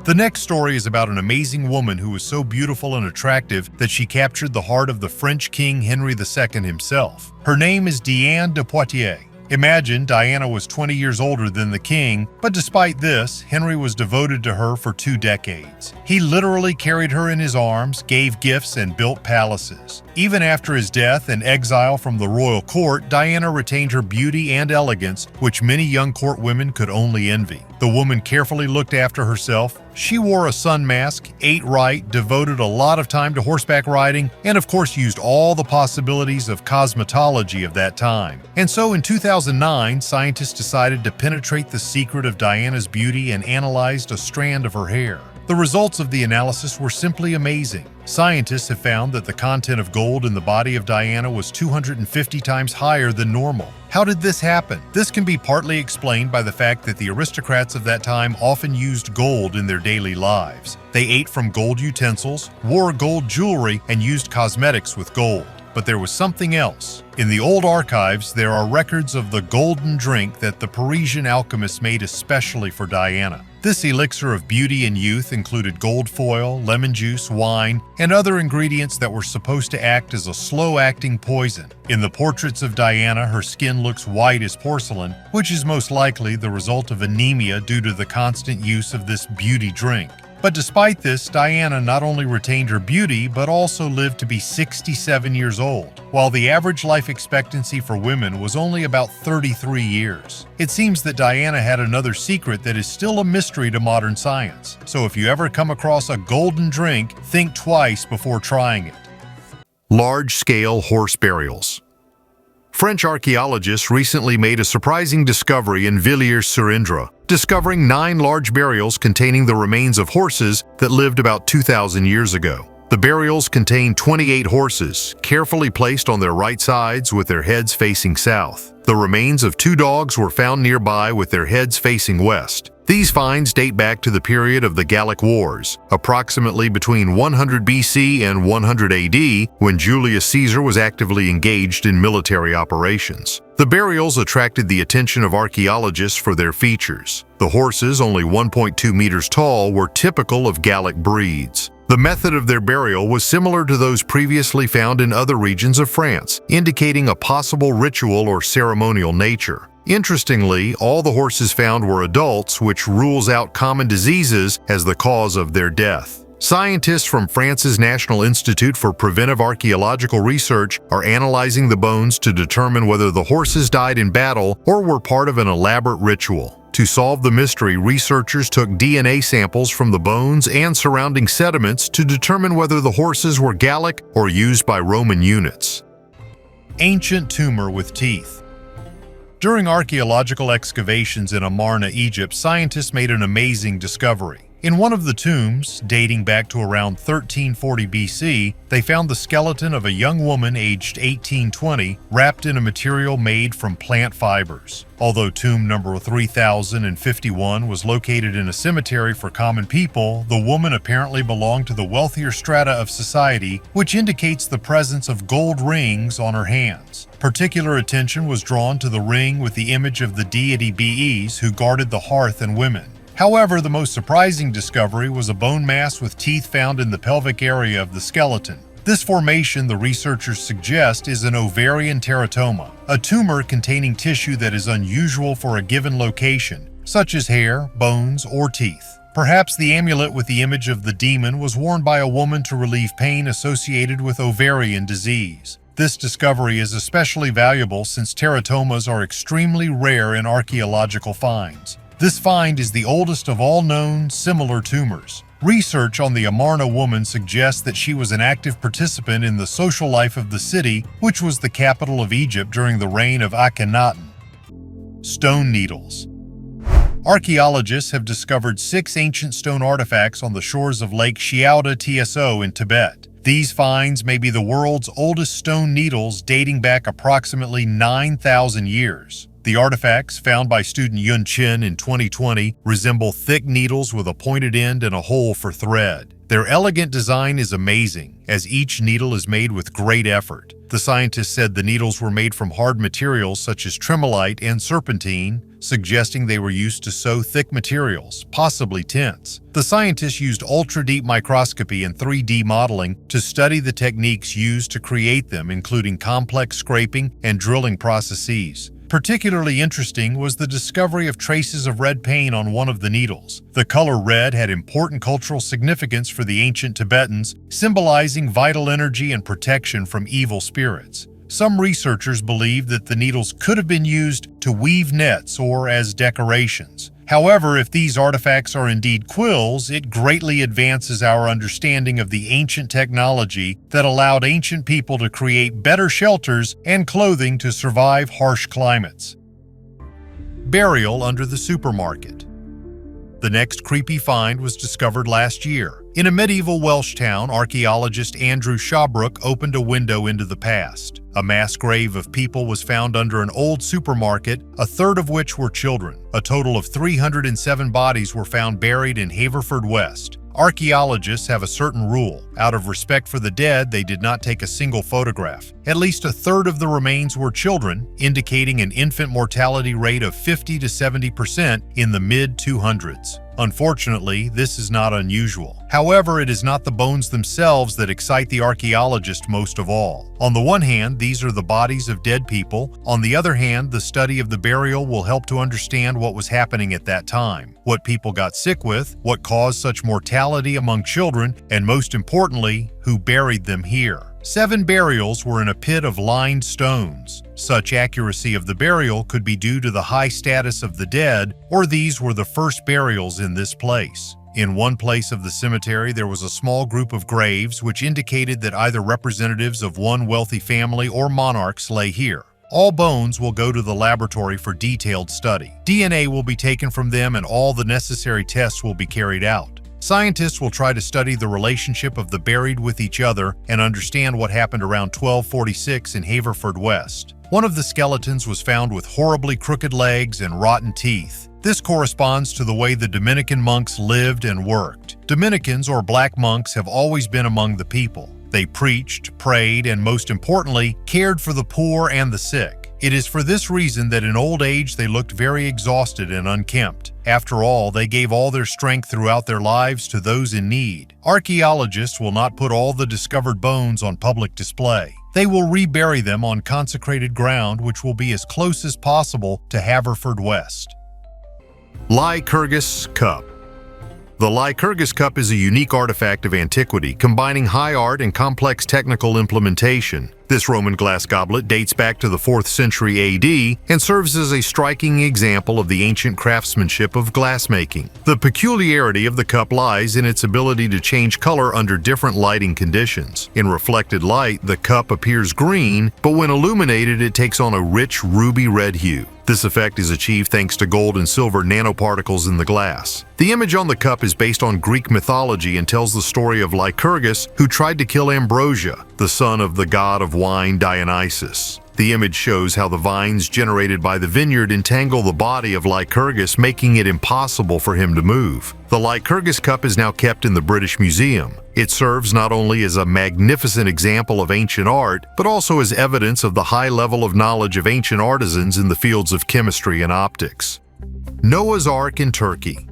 The next story is about an amazing woman who was so beautiful and attractive that she captured the heart of the French King Henry II himself. Her name is Diane de Poitiers. Imagine Diana was 20 years older than the king, but despite this, Henry was devoted to her for 2 decades. He literally carried her in his arms, gave gifts, and built palaces. Even after his death and exile from the royal court, Diana retained her beauty and elegance, which many young court women could only envy. The woman carefully looked after herself. She wore a sun mask, ate right, devoted a lot of time to horseback riding, and of course used all the possibilities of cosmetology of that time. And so in 2009, scientists decided to penetrate the secret of Diana's beauty and analyzed a strand of her hair. The results of the analysis were simply amazing. Scientists have found that the content of gold in the body of Diana was 250 times higher than normal. How did this happen? This can be partly explained by the fact that the aristocrats of that time often used gold in their daily lives. They ate from gold utensils, wore gold jewelry, and used cosmetics with gold. But there was something else. In the old archives, there are records of the golden drink that the Parisian alchemists made especially for Diana. This elixir of beauty and youth included gold foil, lemon juice, wine, and other ingredients that were supposed to act as a slow-acting poison. In the portraits of Diana, her skin looks white as porcelain, which is most likely the result of anemia due to the constant use of this beauty drink. But despite this, Diana not only retained her beauty, but also lived to be 67 years old, while the average life expectancy for women was only about 33 years. It seems that Diana had another secret that is still a mystery to modern science. So if you ever come across a golden drink, think twice before trying it. Large-scale horse burials. French archaeologists recently made a surprising discovery in Villiers-sur-Indre, discovering 9 large burials containing the remains of horses that lived about 2,000 years ago. The The burials contain 28 horses, carefully placed on their right sides with their heads facing south. The remains of 2 dogs were found nearby with their heads facing west. These finds date back to the period of the Gallic Wars, approximately between 100 BC and 100 AD, when Julius Caesar was actively engaged in military operations. The burials attracted the attention of archaeologists for their features. The horses, only 1.2 meters tall, were typical of Gallic breeds. The method of their burial was similar to those previously found in other regions of France, indicating a possible ritual or ceremonial nature. Interestingly, all the horses found were adults, which rules out common diseases as the cause of their death. Scientists from France's National Institute for Preventive Archaeological Research are analyzing the bones to determine whether the horses died in battle or were part of an elaborate ritual. To solve the mystery, researchers took DNA samples from the bones and surrounding sediments to determine whether the horses were Gallic or used by Roman units. Ancient tumor with teeth. During archaeological excavations in Amarna, Egypt, scientists made an amazing discovery. In one of the tombs, dating back to around 1340 BC, they found the skeleton of a young woman aged 18-20, wrapped in a material made from plant fibers. Although tomb number 3051 was located in a cemetery for common people, the woman apparently belonged to the wealthier strata of society, which indicates the presence of gold rings on her hands. Particular attention was drawn to the ring with the image of the deity Bes, who guarded the hearth and women. However, the most surprising discovery was a bone mass with teeth found in the pelvic area of the skeleton. This formation, the researchers suggest, is an ovarian teratoma, a tumor containing tissue that is unusual for a given location, such as hair, bones, or teeth. Perhaps the amulet with the image of the demon was worn by a woman to relieve pain associated with ovarian disease. This discovery is especially valuable since teratomas are extremely rare in archaeological finds. This find is the oldest of all known similar tumors. Research on the Amarna woman suggests that she was an active participant in the social life of the city, which was the capital of Egypt during the reign of Akhenaten. Stone needles. Archaeologists have discovered 6 ancient stone artifacts on the shores of Lake Xiaoda Tso in Tibet. These finds may be the world's oldest stone needles, dating back approximately 9,000 years. The artifacts, found by student Yun Chen in 2020, resemble thick needles with a pointed end and a hole for thread. Their elegant design is amazing, as each needle is made with great effort. The scientists said the needles were made from hard materials such as tremolite and serpentine, suggesting they were used to sew thick materials, possibly tents. The scientists used ultra-deep microscopy and 3D modeling to study the techniques used to create them, including complex scraping and drilling processes. Particularly interesting was the discovery of traces of red paint on one of the needles. The color red had important cultural significance for the ancient Tibetans, symbolizing vital energy and protection from evil spirits. Some researchers believe that the needles could have been used to weave nets or as decorations. However, if these artifacts are indeed quills, it greatly advances our understanding of the ancient technology that allowed ancient people to create better shelters and clothing to survive harsh climates. Burial under the supermarket. The next creepy find was discovered last year. In a medieval Welsh town, archaeologist Andrew Shawbrook opened a window into the past. A mass grave of people was found under an old supermarket, a third of which were children. A total of 307 bodies were found buried in Haverfordwest. Archaeologists have a certain rule. Out of respect for the dead, they did not take a single photograph. At least a third of the remains were children, indicating an infant mortality rate of 50 to 70% in the mid-200s. Unfortunately, this is not unusual. However, it is not the bones themselves that excite the archaeologist most of all. On the one hand, these are the bodies of dead people. On the other hand, the study of the burial will help to understand what was happening at that time, what people got sick with, what caused such mortality among children, and most importantly, who buried them here. 7 burials were in a pit of lined stones. Such accuracy of the burial could be due to the high status of the dead, or these were the first burials in this place. In one place of the cemetery, there was a small group of graves which indicated that either representatives of one wealthy family or monarchs lay here. All bones will go to the laboratory for detailed study. DNA will be taken from them and all the necessary tests will be carried out. Scientists will try to study the relationship of the buried with each other and understand what happened around 1246 in Haverfordwest. One of the skeletons was found with horribly crooked legs and rotten teeth. This corresponds to the way the Dominican monks lived and worked. Dominicans, or black monks, have always been among the people. They preached, prayed, and most importantly, cared for the poor and the sick. It is for this reason that in old age they looked very exhausted and unkempt. After all, they gave all their strength throughout their lives to those in need. Archaeologists will not put all the discovered bones on public display. They will rebury them on consecrated ground, which will be as close as possible to Haverfordwest. Lycurgus Cup. The Lycurgus Cup is a unique artifact of antiquity, combining high art and complex technical implementation. This Roman glass goblet dates back to the 4th century AD and serves as a striking example of the ancient craftsmanship of glassmaking. The peculiarity of the cup lies in its ability to change color under different lighting conditions. In reflected light, the cup appears green, but when illuminated, it takes on a rich ruby red hue. This effect is achieved thanks to gold and silver nanoparticles in the glass. The image on the cup is based on Greek mythology and tells the story of Lycurgus, who tried to kill Ambrosia, the son of the god of wine Dionysus. The image shows how the vines generated by the vineyard entangle the body of Lycurgus, making it impossible for him to move. The Lycurgus cup is now kept in the British Museum. It serves not only as a magnificent example of ancient art, but also as evidence of the high level of knowledge of ancient artisans in the fields of chemistry and optics. Noah's Ark in Turkey.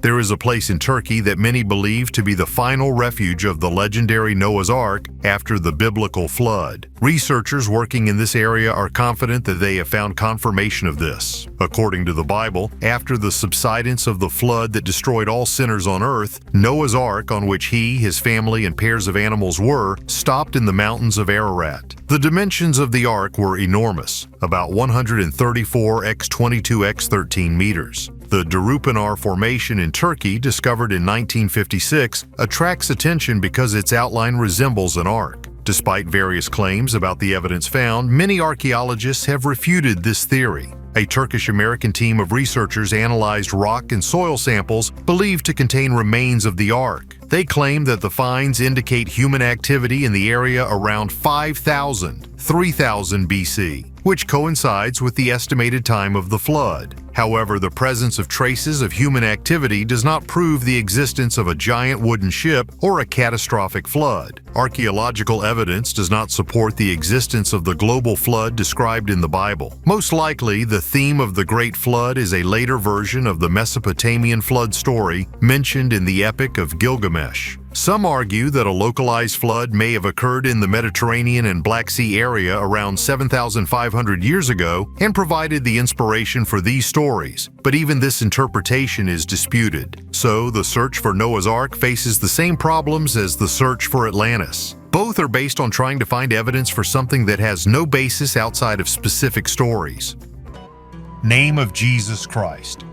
There is a place in Turkey that many believe to be the final refuge of the legendary Noah's Ark after the biblical flood. Researchers working in this area are confident that they have found confirmation of this. According to the Bible, after the subsidence of the flood that destroyed all sinners on earth, Noah's Ark, on which he, his family, and pairs of animals were, stopped in the mountains of Ararat. The dimensions of the ark were enormous, about 134 x 22 x 13 meters. The Darupanar Formation in Turkey, discovered in 1956, attracts attention because its outline resembles an ark. Despite various claims about the evidence found, many archaeologists have refuted this theory. A Turkish-American team of researchers analyzed rock and soil samples believed to contain remains of the ark. They claim that the finds indicate human activity in the area around 3000 BC, which coincides with the estimated time of the flood. However, the presence of traces of human activity does not prove the existence of a giant wooden ship or a catastrophic flood. Archaeological evidence does not support the existence of the global flood described in the Bible. Most likely, the theme of the Great Flood is a later version of the Mesopotamian flood story mentioned in the Epic of Gilgamesh. Some argue that a localized flood may have occurred in the Mediterranean and Black Sea area around 7,500 years ago and provided the inspiration for these stories, but even this interpretation is disputed. So, the search for Noah's Ark faces the same problems as the search for Atlantis. Both are based on trying to find evidence for something that has no basis outside of specific stories. Name of Jesus Christ.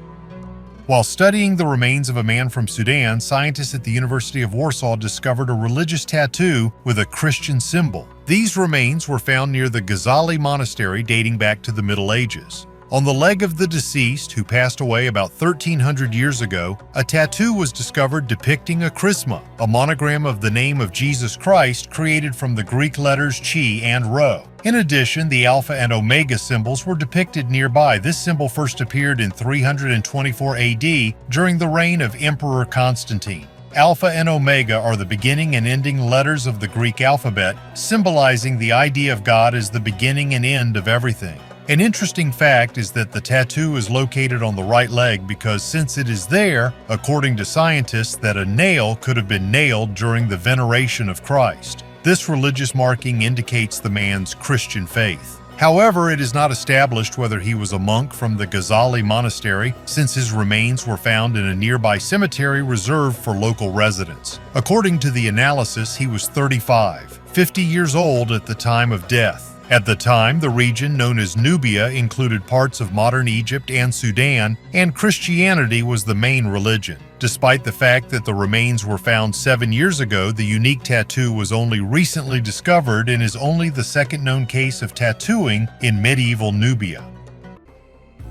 While studying the remains of a man from Sudan, scientists at the University of Warsaw discovered a religious tattoo with a Christian symbol. These remains were found near the Ghazali Monastery dating back to the Middle Ages. On the leg of the deceased, who passed away about 1,300 years ago, a tattoo was discovered depicting a chrisma, a monogram of the name of Jesus Christ created from the Greek letters chi and rho. In addition, the Alpha and Omega symbols were depicted nearby. This symbol first appeared in 324 AD during the reign of Emperor Constantine. Alpha and Omega are the beginning and ending letters of the Greek alphabet, symbolizing the idea of God as the beginning and end of everything. An interesting fact is that the tattoo is located on the right leg because since it is there, according to scientists, that a nail could have been nailed during the veneration of Christ. This religious marking indicates the man's Christian faith. However, it is not established whether he was a monk from the Ghazali Monastery, since his remains were found in a nearby cemetery reserved for local residents. According to the analysis, he was 50 years old at the time of death. At the time, the region known as Nubia included parts of modern Egypt and Sudan, and Christianity was the main religion. Despite the fact that the remains were found 7 years ago, the unique tattoo was only recently discovered and is only the second known case of tattooing in medieval Nubia.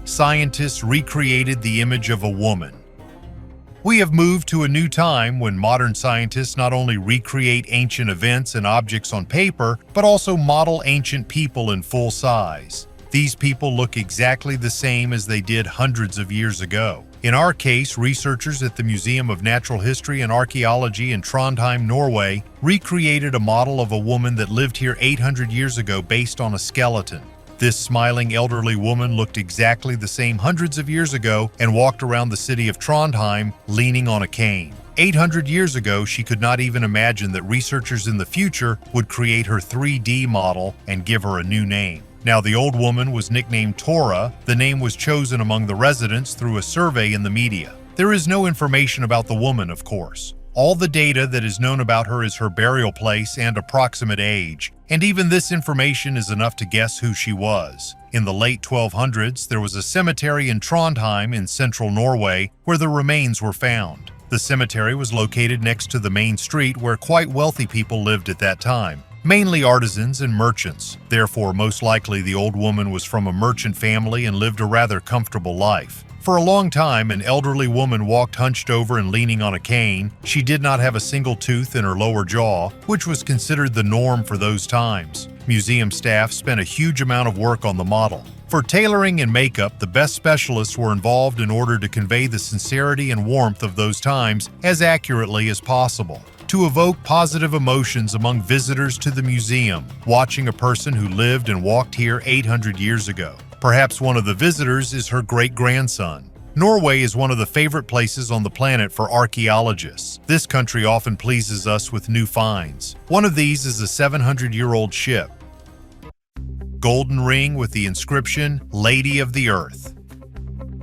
Scientists recreated the image of a woman. We have moved to a new time when modern scientists not only recreate ancient events and objects on paper, but also model ancient people in full size. These people look exactly the same as they did hundreds of years ago. In our case, researchers at the Museum of Natural History and Archaeology in Trondheim, Norway, recreated a model of a woman that lived here 800 years ago based on a skeleton. This smiling elderly woman looked exactly the same hundreds of years ago and walked around the city of Trondheim leaning on a cane. 800 years ago, she could not even imagine that researchers in the future would create her 3D model and give her a new name. Now, the old woman was nicknamed Tora. The name was chosen among the residents through a survey in the media. There is no information about the woman, of course. All the data that is known about her is her burial place and approximate age, and even this information is enough to guess who she was. In the late 1200s, there was a cemetery in Trondheim in central Norway where the remains were found. The cemetery was located next to the main street where quite wealthy people lived at that time, mainly artisans and merchants. Therefore, most likely the old woman was from a merchant family and lived a rather comfortable life. For a long time, an elderly woman walked hunched over and leaning on a cane. She did not have a single tooth in her lower jaw, which was considered the norm for those times. Museum staff spent a huge amount of work on the model. For tailoring and makeup, the best specialists were involved in order to convey the sincerity and warmth of those times as accurately as possible. To evoke positive emotions among visitors to the museum, watching a person who lived and walked here 800 years ago. Perhaps one of the visitors is her great-grandson. Norway is one of the favorite places on the planet for archaeologists. This country often pleases us with new finds. One of these is a 700-year-old ship. Golden ring with the inscription, Lady of the Earth.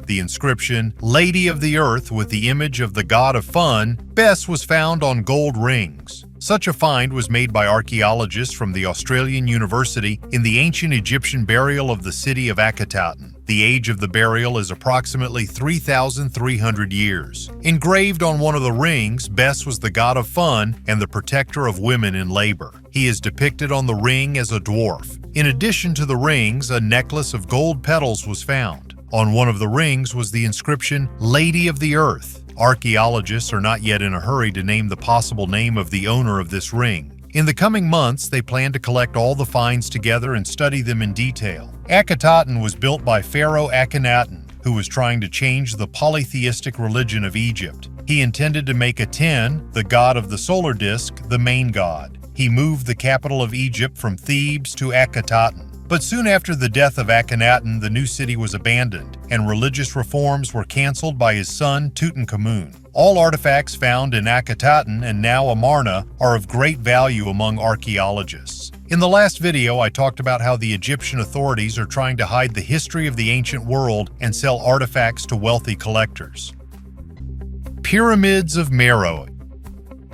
The inscription, Lady of the Earth with the image of the god of fun, Bess was found on gold rings. Such a find was made by archaeologists from the Australian University in the ancient Egyptian burial of the city of Akhenaten. The age of the burial is approximately 3,300 years. Engraved on one of the rings, Bess was the god of fun and the protector of women in labor. He is depicted on the ring as a dwarf. In addition to the rings, a necklace of gold petals was found. On one of the rings was the inscription, Lady of the Earth. Archaeologists are not yet in a hurry to name the possible name of the owner of this ring. In the coming months, they plan to collect all the finds together and study them in detail. Akhenaten was built by Pharaoh Akhenaten, who was trying to change the polytheistic religion of Egypt. He intended to make Aten, the god of the solar disk, the main god. He moved the capital of Egypt from Thebes to Akhenaten. But soon after the death of Akhenaten, the new city was abandoned, and religious reforms were canceled by his son Tuten Kamoon. All artifacts found in Akhenaten and now Amarna are of great value among archaeologists. In the last video, I talked about how the Egyptian authorities are trying to hide the history of the ancient world and sell artifacts to wealthy collectors. Pyramids of Meroe.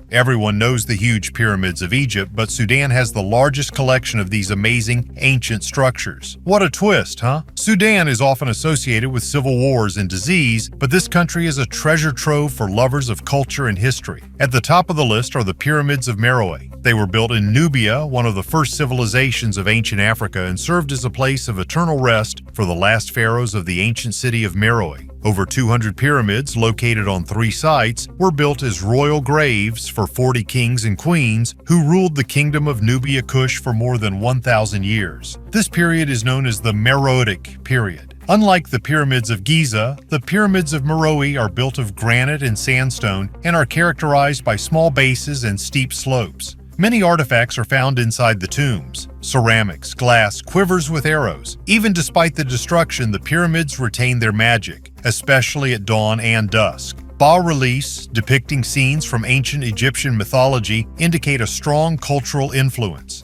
Everyone knows the huge pyramids of Egypt, but Sudan has the largest collection of these amazing ancient structures. What a twist, huh? Sudan is often associated with civil wars and disease, but this country is a treasure trove for lovers of culture and history. At the top of the list are the pyramids of Meroe. They were built in Nubia, one of the first civilizations of ancient Africa, and served as a place of eternal rest for the last pharaohs of the ancient city of Meroe. Over 200 pyramids, located on 3 sites, were built as royal graves for 40 kings and queens who ruled the kingdom of Nubia Kush for more than 1,000 years. This period is known as the Meroitic period. Unlike the pyramids of Giza, the pyramids of Meroe are built of granite and sandstone and are characterized by small bases and steep slopes. Many artifacts are found inside the tombs: ceramics, glass, quivers with arrows. Even despite the destruction, the pyramids retain their magic, especially at dawn and dusk. Bas-reliefs depicting scenes from ancient Egyptian mythology indicate a strong cultural influence.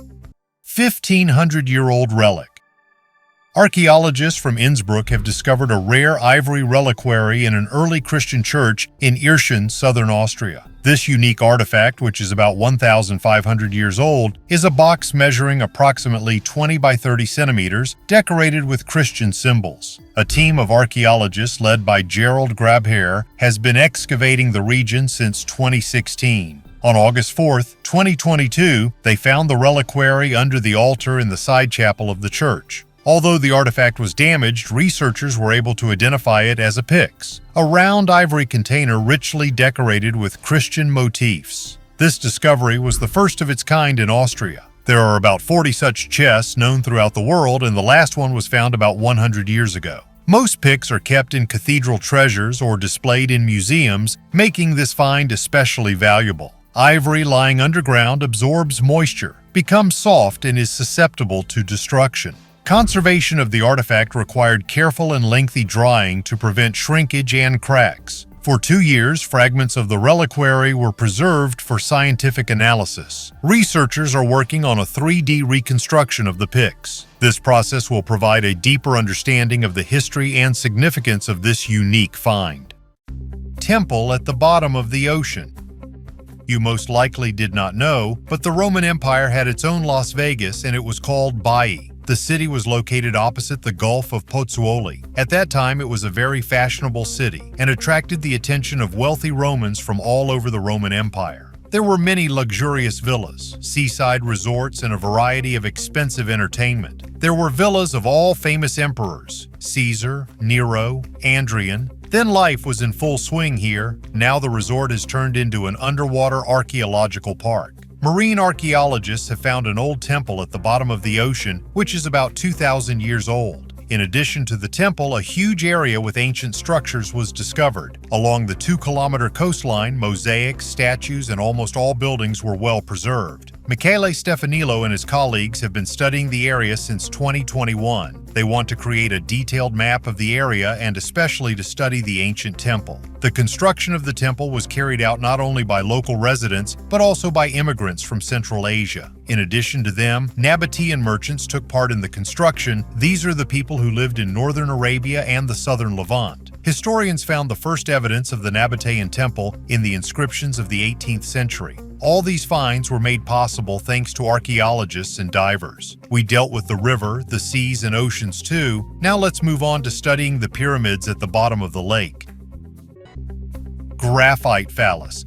1,500-year-old relic. Archaeologists from Innsbruck have discovered a rare ivory reliquary in an early Christian church in Irschen, southern Austria. This unique artifact, which is about 1,500 years old, is a box measuring approximately 20 by 30 centimeters, decorated with Christian symbols. A team of archaeologists led by Gerald Grabherr has been excavating the region since 2016. On August 4, 2022, they found the reliquary under the altar in the side chapel of the church. Although the artifact was damaged, researchers were able to identify it as a pyx, a round ivory container richly decorated with Christian motifs. This discovery was the first of its kind in Austria. There are about 40 such chests known throughout the world, and the last one was found about 100 years ago. Most pyx are kept in cathedral treasures or displayed in museums, making this find especially valuable. Ivory lying underground absorbs moisture, becomes soft, and is susceptible to destruction. Conservation of the artifact required careful and lengthy drying to prevent shrinkage and cracks. For 2 years, fragments of the reliquary were preserved for scientific analysis. Researchers are working on a 3D reconstruction of the pyx. This process will provide a deeper understanding of the history and significance of this unique find. Temple at the bottom of the ocean. You most likely did not know, but the Roman Empire had its own Las Vegas, and it was called Baiae. The city was located opposite the Gulf of Pozzuoli. At that time, it was a very fashionable city and attracted the attention of wealthy Romans from all over the Roman Empire. There were many luxurious villas, seaside resorts, and a variety of expensive entertainment. There were villas of all famous emperors: Caesar, Nero, Hadrian. Then life was in full swing here. Now the resort has turned into an underwater archaeological park. Marine archaeologists have found an old temple at the bottom of the ocean, which is about 2,000 years old. In addition to the temple, a huge area with ancient structures was discovered. Along the 2-kilometer coastline, mosaics, statues, and almost all buildings were well preserved. Michele Stefanillo and his colleagues have been studying the area since 2021. They want to create a detailed map of the area and especially to study the ancient temple. The construction of the temple was carried out not only by local residents, but also by immigrants from Central Asia. In addition to them, Nabatean merchants took part in the construction. These are the people who lived in northern Arabia and the southern Levant. Historians found the first evidence of the Nabatean temple in the inscriptions of the 18th century. All these finds were made possible thanks to archaeologists and divers. We dealt with the river, the seas, and oceans too. Now let's move on to studying the pyramids at the bottom of the lake. Graphite phallus.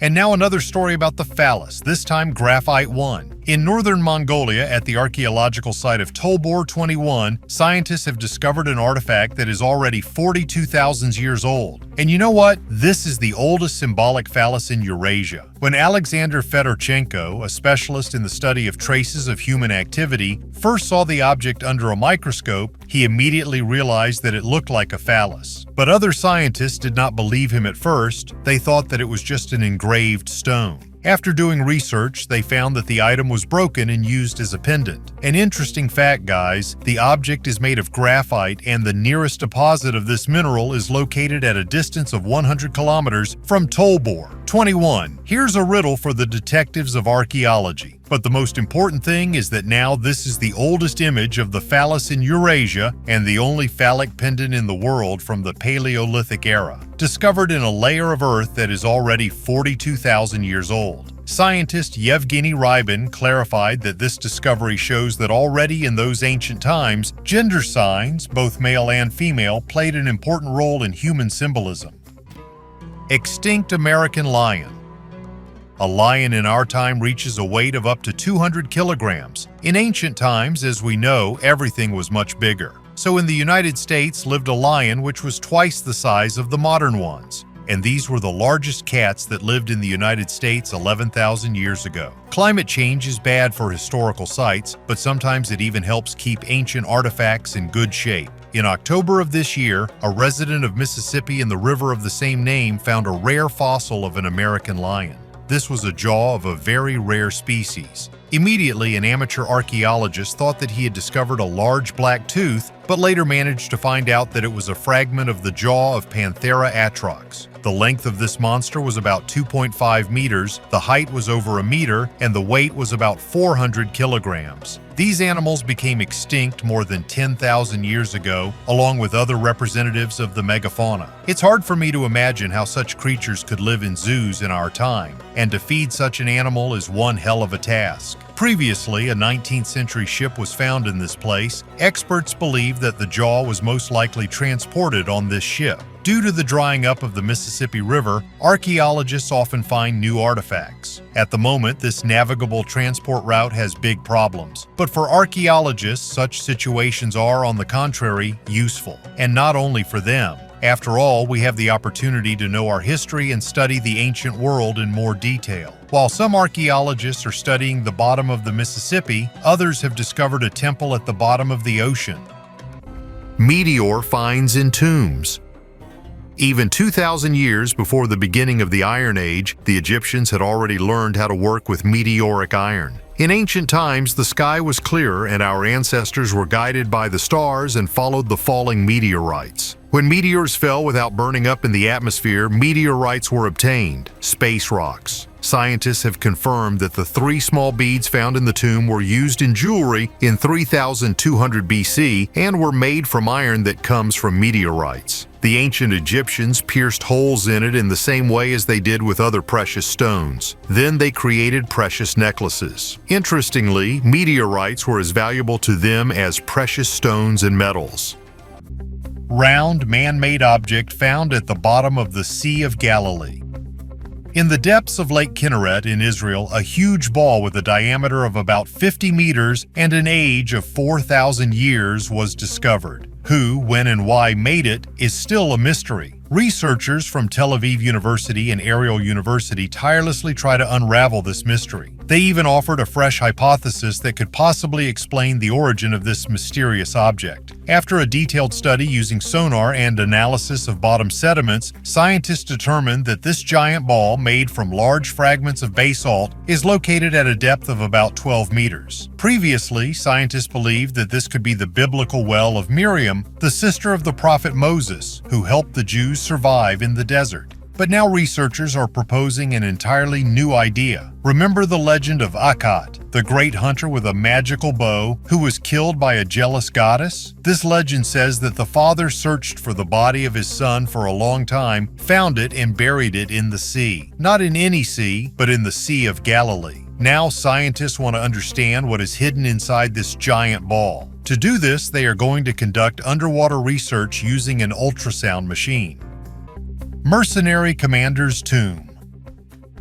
And now another story about the phallus, this time graphite 1. In northern Mongolia, at the archaeological site of Tolbor 21, scientists have discovered an artifact that is already 42,000 years old. And you know what? This is the oldest symbolic phallus in Eurasia. When Alexander Fedorchenko, a specialist in the study of traces of human activity, first saw the object under a microscope, he immediately realized that it looked like a phallus. But other scientists did not believe him at first. They thought that it was just an engraved stone. After doing research, they found that the item was broken and used as a pendant. An interesting fact, guys, the object is made of graphite, and the nearest deposit of this mineral is located at a distance of 100 kilometers from Tolbor 21. Here's a riddle for the detectives of archaeology. But the most important thing is that now this is the oldest image of the phallus in Eurasia and the only phallic pendant in the world from the Paleolithic era, discovered in a layer of earth that is already 42,000 years old. Scientist Yevgeny Rybin clarified that this discovery shows that already in those ancient times, gender signs, both male and female, played an important role in human symbolism. Extinct American lion. A lion in our time reaches a weight of up to 200 kilograms. In ancient times, as we know, everything was much bigger. So in the United States lived a lion which was twice the size of the modern ones. And these were the largest cats that lived in the United States 11,000 years ago. Climate change is bad for historical sites, but sometimes it even helps keep ancient artifacts in good shape. In October of this year, a resident of Mississippi in the river of the same name found a rare fossil of an American lion. This was a jaw of a very rare species. Immediately, an amateur archaeologist thought that he had discovered a large black tooth, but later managed to find out that it was a fragment of the jaw of Panthera atrox. The length of this monster was about 2.5 meters, the height was over a meter, and the weight was about 400 kilograms. These animals became extinct more than 10,000 years ago, along with other representatives of the megafauna. It's hard for me to imagine how such creatures could live in zoos in our time, and to feed such an animal is one hell of a task. Previously, a 19th century ship was found in this place. Experts believe that the jaw was most likely transported on this ship. Due to the drying up of the Mississippi River, archaeologists often find new artifacts. At the moment, this navigable transport route has big problems. But for archaeologists, such situations are, on the contrary, useful. And not only for them. After all, we have the opportunity to know our history and study the ancient world in more detail. While some archaeologists are studying the bottom of the Mississippi, others have discovered a temple at the bottom of the ocean. Meteor finds in tombs. Even 2,000 years before the beginning of the Iron Age, the Egyptians had already learned how to work with meteoric iron. In ancient times, the sky was clearer and our ancestors were guided by the stars and followed the falling meteorites. When meteors fell without burning up in the atmosphere, meteorites were obtained, space rocks. Scientists have confirmed that the 3 small beads found in the tomb were used in jewelry in 3200 BC and were made from iron that comes from meteorites. The ancient Egyptians pierced holes in it in the same way as they did with other precious stones. Then they created precious necklaces. Interestingly, meteorites were as valuable to them as precious stones and metals. Round man-made object found at the bottom of the Sea of Galilee. In the depths of Lake Kinneret in Israel, a huge ball with a diameter of about 50 meters and an age of 4,000 years was discovered. Who, when, and why made it is still a mystery. Researchers from Tel Aviv University and Ariel University tirelessly try to unravel this mystery. They even offered a fresh hypothesis that could possibly explain the origin of this mysterious object. After a detailed study using sonar and analysis of bottom sediments, scientists determined that this giant ball, made from large fragments of basalt, is located at a depth of about 12 meters. Previously, scientists believed that this could be the biblical well of Miriam, the sister of the prophet Moses, who helped the Jews survive in the desert. But now researchers are proposing an entirely new idea. Remember the legend of Akkad, the great hunter with a magical bow who was killed by a jealous goddess? This legend says that the father searched for the body of his son for a long time, found it, and buried it in the sea. Not in any sea, but in the Sea of Galilee. Now scientists want to understand what is hidden inside this giant ball. To do this, they are going to conduct underwater research using an ultrasound machine. Mercenary Commander's Tomb.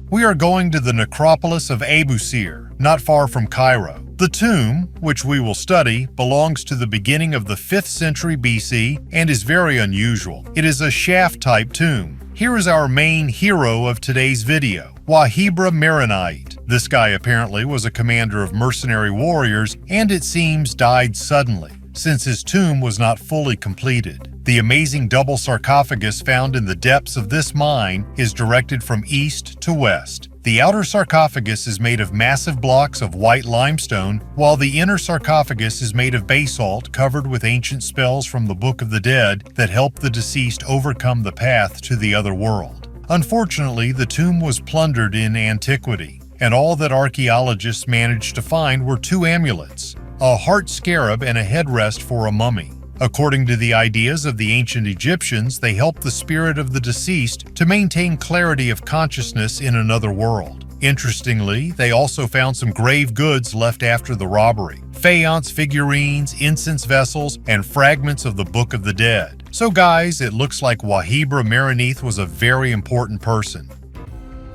We are going to the necropolis of Abusir, not far from Cairo. The tomb, which we will study, belongs to the beginning of the 5th century BC and is very unusual. It is a shaft-type tomb. Here is our main hero of today's video, Wahibra Maronite. This guy apparently was a commander of mercenary warriors and it seems died suddenly, since his tomb was not fully completed. The amazing double sarcophagus found in the depths of this mine is directed from east to west. The outer sarcophagus is made of massive blocks of white limestone, while the inner sarcophagus is made of basalt covered with ancient spells from the Book of the Dead that help the deceased overcome the path to the other world. Unfortunately, the tomb was plundered in antiquity, and all that archaeologists managed to find were 2 amulets, a heart scarab and a headrest for a mummy. According to the ideas of the ancient Egyptians, they helped the spirit of the deceased to maintain clarity of consciousness in another world. Interestingly, they also found some grave goods left after the robbery: faience figurines, incense vessels, and fragments of the Book of the Dead. So guys, it looks like Wahibra Maronite was a very important person.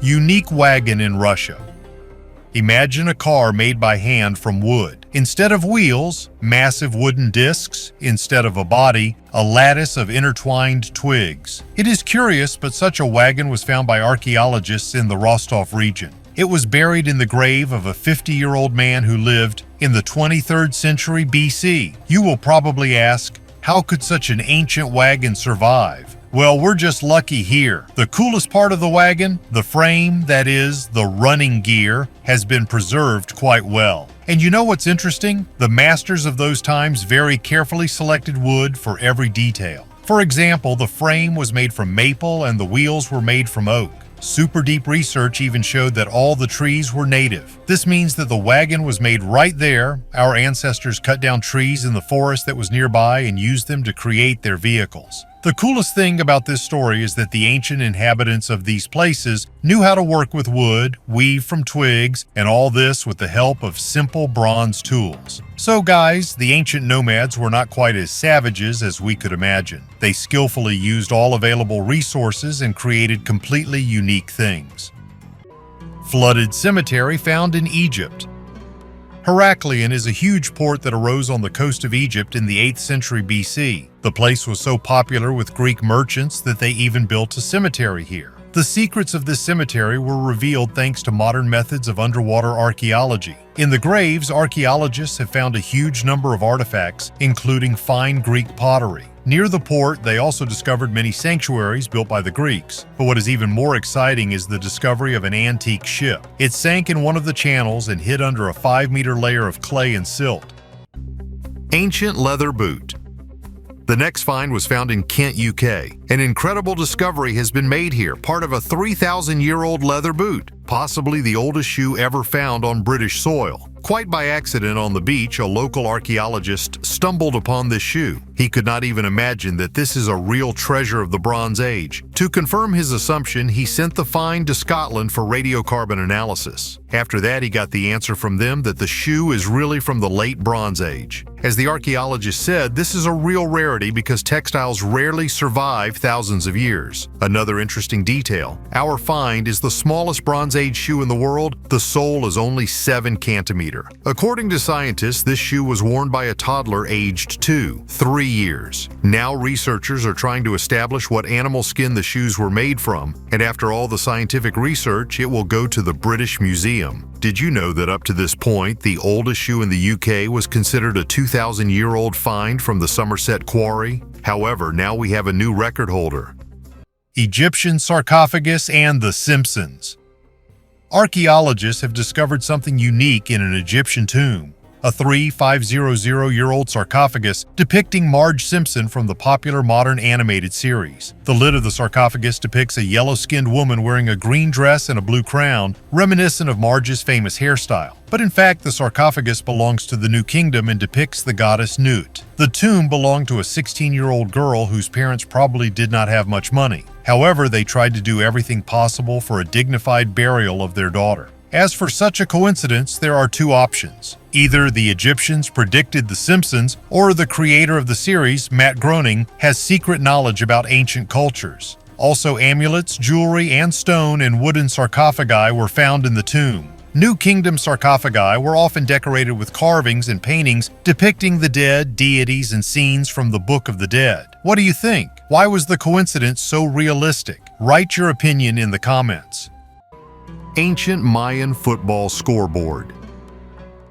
Unique wagon in Russia. Imagine a car made by hand from wood. Instead of wheels, massive wooden discs. Instead of a body, a lattice of intertwined twigs. It is curious, but such a wagon was found by archaeologists in the Rostov region. It was buried in the grave of a 50-year-old man who lived in the 23rd century BC. You will probably ask, how could such an ancient wagon survive? Well, we're just lucky here. The coolest part of the wagon, the frame, that is, the running gear, has been preserved quite well. And you know what's interesting? The masters of those times very carefully selected wood for every detail. For example, the frame was made from maple and the wheels were made from oak. Super deep research even showed that all the trees were native. This means that the wagon was made right there. Our ancestors cut down trees in the forest that was nearby and used them to create their vehicles. The coolest thing about this story is that the ancient inhabitants of these places knew how to work with wood, weave from twigs, and all this with the help of simple bronze tools. So guys, the ancient nomads were not quite as savages as we could imagine. They skillfully used all available resources and created completely unique things. Flooded cemetery found in Egypt. Heraklion is a huge port that arose on the coast of Egypt in the 8th century BC. The place was so popular with Greek merchants that they even built a cemetery here. The secrets of this cemetery were revealed thanks to modern methods of underwater archaeology. In the graves, archaeologists have found a huge number of artifacts, including fine Greek pottery. Near the port, they also discovered many sanctuaries built by the Greeks. But what is even more exciting is the discovery of an antique ship. It sank in one of the channels and hid under a 5-meter layer of clay and silt. Ancient leather boot. The next find was found in Kent, UK. An incredible discovery has been made here, part of a 3,000-year-old leather boot, possibly the oldest shoe ever found on British soil. Quite by accident on the beach, a local archaeologist stumbled upon this shoe. He could not even imagine that this is a real treasure of the Bronze Age. To confirm his assumption, he sent the find to Scotland for radiocarbon analysis. After that, he got the answer from them that the shoe is really from the late Bronze Age. As the archaeologist said, this is a real rarity because textiles rarely survive thousands of years. Another interesting detail, our find is the smallest Bronze Age shoe in the world. The sole is only 7 centimeters. According to scientists, this shoe was worn by a toddler aged 3 years. Now researchers are trying to establish what animal skin the shoes were made from, and after all the scientific research, it will go to the British Museum. Did you know that up to this point, the oldest shoe in the UK was considered a 2,000-year-old find from the Somerset Quarry? However, now we have a new record holder. Egyptian sarcophagus and the Simpsons. Archaeologists have discovered something unique in an Egyptian tomb, a 3,500-year-old sarcophagus depicting Marge Simpson from the popular modern animated series. The lid of the sarcophagus depicts a yellow-skinned woman wearing a green dress and a blue crown, reminiscent of Marge's famous hairstyle. But in fact, the sarcophagus belongs to the New Kingdom and depicts the goddess Nut. The tomb belonged to a 16-year-old girl whose parents probably did not have much money. However, they tried to do everything possible for a dignified burial of their daughter. As for such a coincidence, there are 2 options. Either the Egyptians predicted The Simpsons, or the creator of the series, Matt Groening, has secret knowledge about ancient cultures. Also, amulets, jewelry, and stone and wooden sarcophagi were found in the tomb. New Kingdom sarcophagi were often decorated with carvings and paintings depicting the dead, deities, and scenes from the Book of the Dead. What do you think? Why was the coincidence so realistic? Write your opinion in the comments. Ancient Mayan football scoreboard.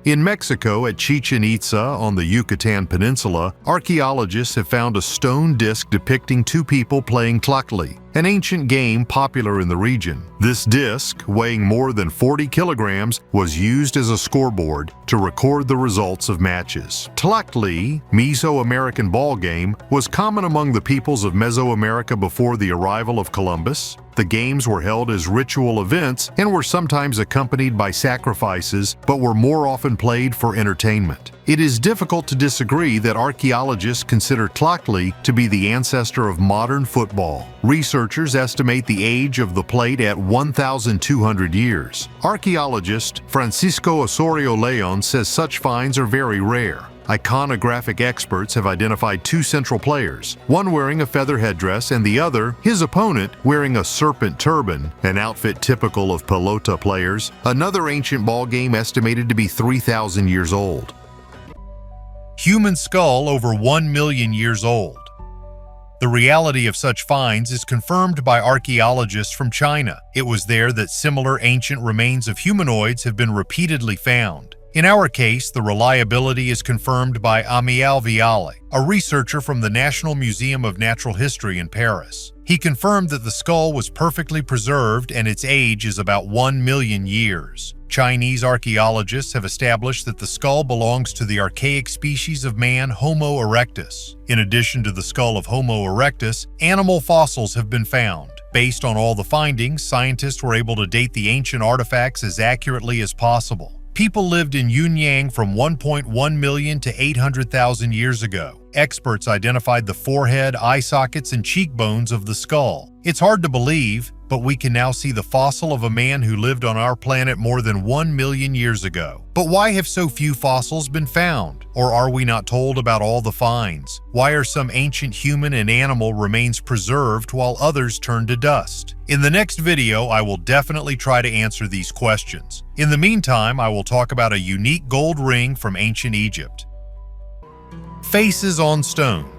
In Mexico, at Chichen Itza on the Yucatan Peninsula, archaeologists have found a stone disc depicting 2 people playing tlachtli, an ancient game popular in the region. This disc, weighing more than 40 kilograms, was used as a scoreboard to record the results of matches. Tlachtli, Mesoamerican ball game, was common among the peoples of Mesoamerica before the arrival of Columbus. The games were held as ritual events and were sometimes accompanied by sacrifices, but were more often played for entertainment. It is difficult to disagree that archaeologists consider tlachtli to be the ancestor of modern football. Researchers estimate the age of the plate at 1,200 years. Archaeologist Francisco Osorio Leon says such finds are very rare. Iconographic experts have identified 2 central players, one wearing a feather headdress and the other, his opponent, wearing a serpent turban, an outfit typical of pelota players, another ancient ball game estimated to be 3,000 years old. Human skull over 1 million years old. The reality of such finds is confirmed by archaeologists from China. It was there that similar ancient remains of humanoids have been repeatedly found. In our case, the reliability is confirmed by Amiel Viale, a researcher from the National Museum of Natural History in Paris. He confirmed that the skull was perfectly preserved and its age is about 1 million years. Chinese archaeologists have established that the skull belongs to the archaic species of man Homo erectus. In addition to the skull of Homo erectus, animal fossils have been found. Based on all the findings, scientists were able to date the ancient artifacts as accurately as possible. People lived in Yunyang from 1.1 million to 800,000 years ago. experts identified the forehead, eye sockets, and cheekbones of the skull. It's hard to believe, but we can now see the fossil of a man who lived on our planet more than 1 million years ago. But why have so few fossils been found? Or are we not told about all the finds? Why are some ancient human and animal remains preserved while others turn to dust? In the next video, I will definitely try to answer these questions. In the meantime, I will talk about a unique gold ring from ancient Egypt. Faces on stone.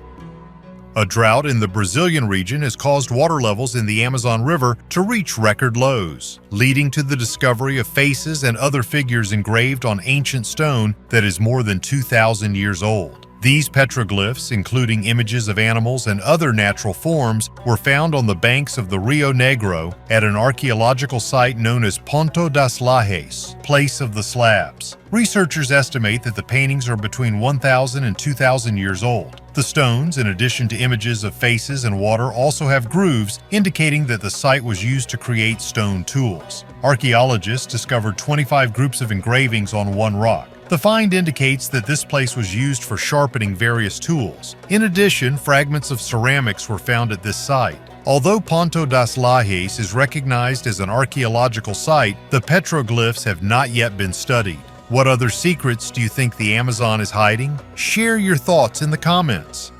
A drought in the Brazilian region has caused water levels in the Amazon River to reach record lows, leading to the discovery of faces and other figures engraved on ancient stone that is more than 2,000 years old. These petroglyphs, including images of animals and other natural forms, were found on the banks of the Rio Negro at an archaeological site known as Ponto das Lajes, Place of the Slabs. Researchers estimate that the paintings are between 1,000 and 2,000 years old. The stones, in addition to images of faces and water, also have grooves, indicating that the site was used to create stone tools. Archaeologists discovered 25 groups of engravings on one rock. The find indicates that this place was used for sharpening various tools. In addition, fragments of ceramics were found at this site. Although Ponto das Lajes is recognized as an archaeological site, the petroglyphs have not yet been studied. What other secrets do you think the Amazon is hiding? Share your thoughts in the comments.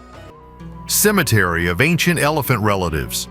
Cemetery of ancient elephant relatives.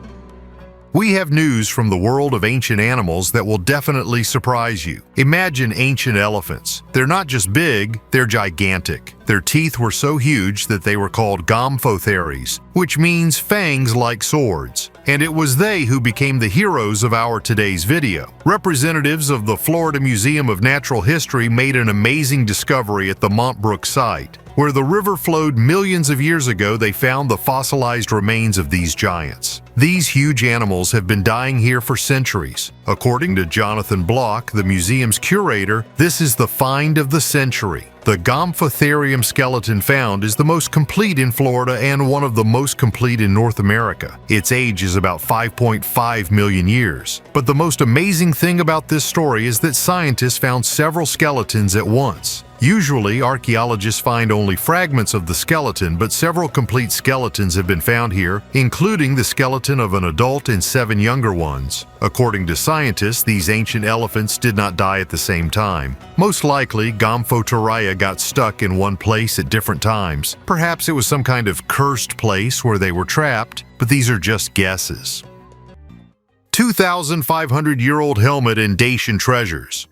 We have news from the world of ancient animals that will definitely surprise you. Imagine ancient elephants. They're not just big, they're gigantic. Their teeth were so huge that they were called gomphotheres, which means fangs like swords. And it was they who became the heroes of our today's video. Representatives of the Florida Museum of Natural History made an amazing discovery at the Montbrook site. Where the river flowed millions of years ago, they found the fossilized remains of these giants. These huge animals have been dying here for centuries. According to Jonathan Block, the museum's curator, this is the find of the century. The Gomphotherium skeleton found is the most complete in Florida and one of the most complete in North America. Its age is about 5.5 million years. But the most amazing thing about this story is that scientists found several skeletons at once. Usually, archaeologists find only fragments of the skeleton, but several complete skeletons have been found here, including the skeleton of an adult and 7 younger ones. According to scientists, these ancient elephants did not die at the same time. Most likely, Gomphotheria got stuck in one place at different times. Perhaps it was some kind of cursed place where they were trapped, but these are just guesses. 2,500-year-old helmet and Dacian treasures.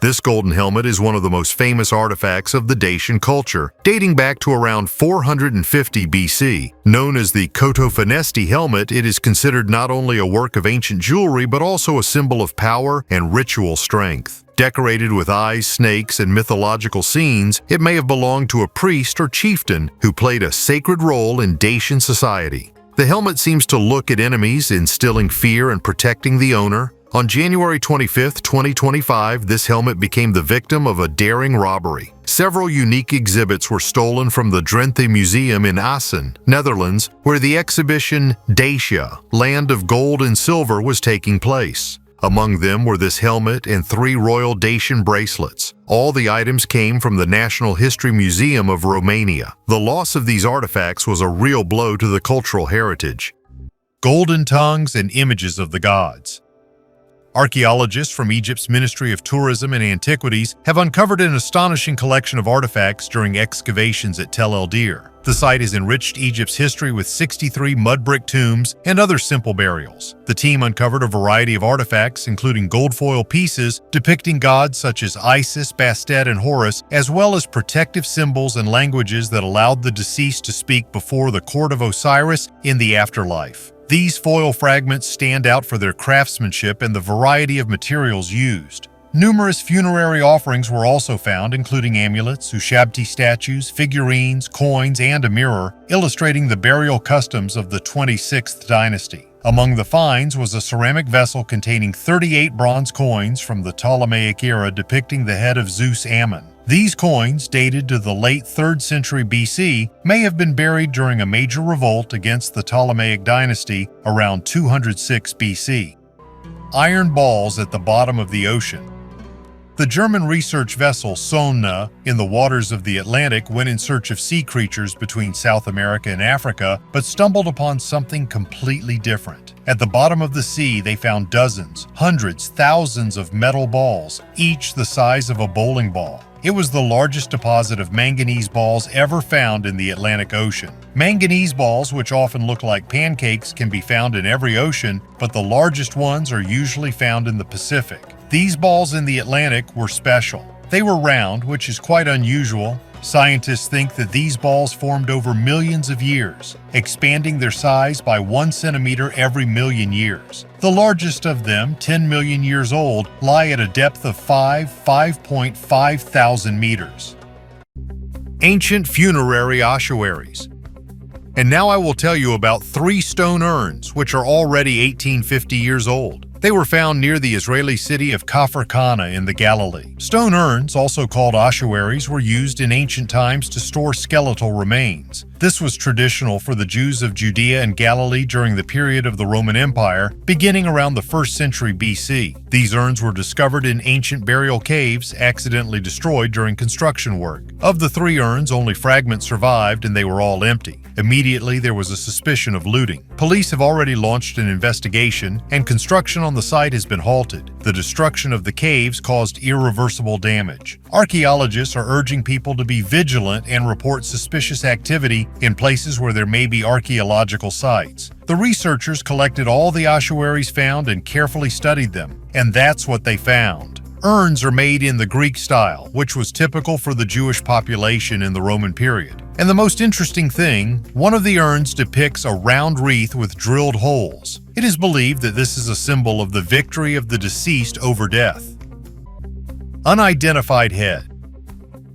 This golden helmet is one of the most famous artifacts of the Dacian culture, dating back to around 450 BC. Known as the Kotophanesti helmet, it is considered not only a work of ancient jewelry but also a symbol of power and ritual strength. Decorated with eyes, snakes, and mythological scenes, it may have belonged to a priest or chieftain who played a sacred role in Dacian society. The helmet seems to look at enemies, instilling fear and protecting the owner. On January 25, 2025, this helmet became the victim of a daring robbery. Several unique exhibits were stolen from the Drenthe Museum in Assen, Netherlands, where the exhibition Dacia, Land of Gold and Silver, was taking place. Among them were this helmet and 3 royal Dacian bracelets. All the items came from the National History Museum of Romania. The loss of these artifacts was a real blow to the cultural heritage. Golden tongues and images of the gods. Archaeologists from Egypt's Ministry of Tourism and Antiquities have uncovered an astonishing collection of artifacts during excavations at Tel El Deir. The site has enriched Egypt's history with 63 mud brick tombs and other simple burials. The team uncovered a variety of artifacts, including gold foil pieces depicting gods such as Isis, Bastet, and Horus, as well as protective symbols and languages that allowed the deceased to speak before the court of Osiris in the afterlife. These foil fragments stand out for their craftsmanship and the variety of materials used. Numerous funerary offerings were also found, including amulets, Ushabti statues, figurines, coins, and a mirror, illustrating the burial customs of the 26th dynasty. Among the finds was a ceramic vessel containing 38 bronze coins from the Ptolemaic era depicting the head of Zeus Ammon. These coins, dated to the late 3rd century BC, may have been buried during a major revolt against the Ptolemaic dynasty around 206 BC. Iron balls at the bottom of the ocean. The German research vessel Sonne in the waters of the Atlantic went in search of sea creatures between South America and Africa, but stumbled upon something completely different. At the bottom of the sea, they found dozens, hundreds, thousands of metal balls, each the size of a bowling ball. It was the largest deposit of manganese balls ever found in the Atlantic Ocean. Manganese balls, which often look like pancakes, can be found in every ocean, but the largest ones are usually found in the Pacific. These balls in the Atlantic were special. They were round, which is quite unusual. Scientists think that these balls formed over millions of years, expanding their size by 1 centimeter every million years. The largest of them, 10 million years old, lie at a depth of 5.5 thousand meters. Ancient funerary ossuaries. And now I will tell you about 3 stone urns, which are already 1850 years old. They were found near the Israeli city of Kafr Khana in the Galilee. Stone urns, also called ossuaries, were used in ancient times to store skeletal remains. This was traditional for the Jews of Judea and Galilee during the period of the Roman Empire, beginning around the 1st century BC. These urns were discovered in ancient burial caves, accidentally destroyed during construction work. Of the 3 urns, only fragments survived and they were all empty. Immediately, there was a suspicion of looting. Police have already launched an investigation, and construction on the site has been halted. The destruction of the caves caused irreversible damage. Archaeologists are urging people to be vigilant and report suspicious activity in places where there may be archaeological sites. The researchers collected all the ossuaries found and carefully studied them, and that's what they found. Urns are made in the Greek style, which was typical for the Jewish population in the Roman period. And the most interesting thing, one of the urns depicts a round wreath with drilled holes. It is believed that this is a symbol of the victory of the deceased over death. Unidentified head.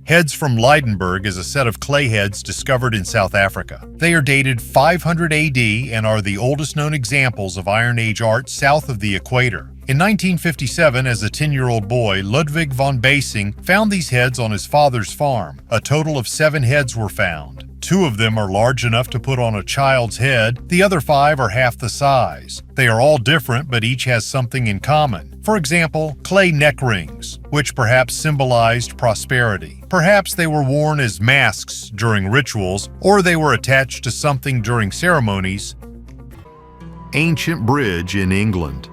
Heads from Leidenburg is a set of clay heads discovered in South Africa. They are dated 500 AD and are the oldest known examples of Iron Age art south of the equator. In 1957, as a 10-year-old boy, Ludwig von Basing found these heads on his father's farm. A total of 7 heads were found. 2 of them are large enough to put on a child's head, the other 5 are half the size. They are all different, but each has something in common. For example, clay neck rings, which perhaps symbolized prosperity. Perhaps they were worn as masks during rituals, or they were attached to something during ceremonies. Ancient bridge in England.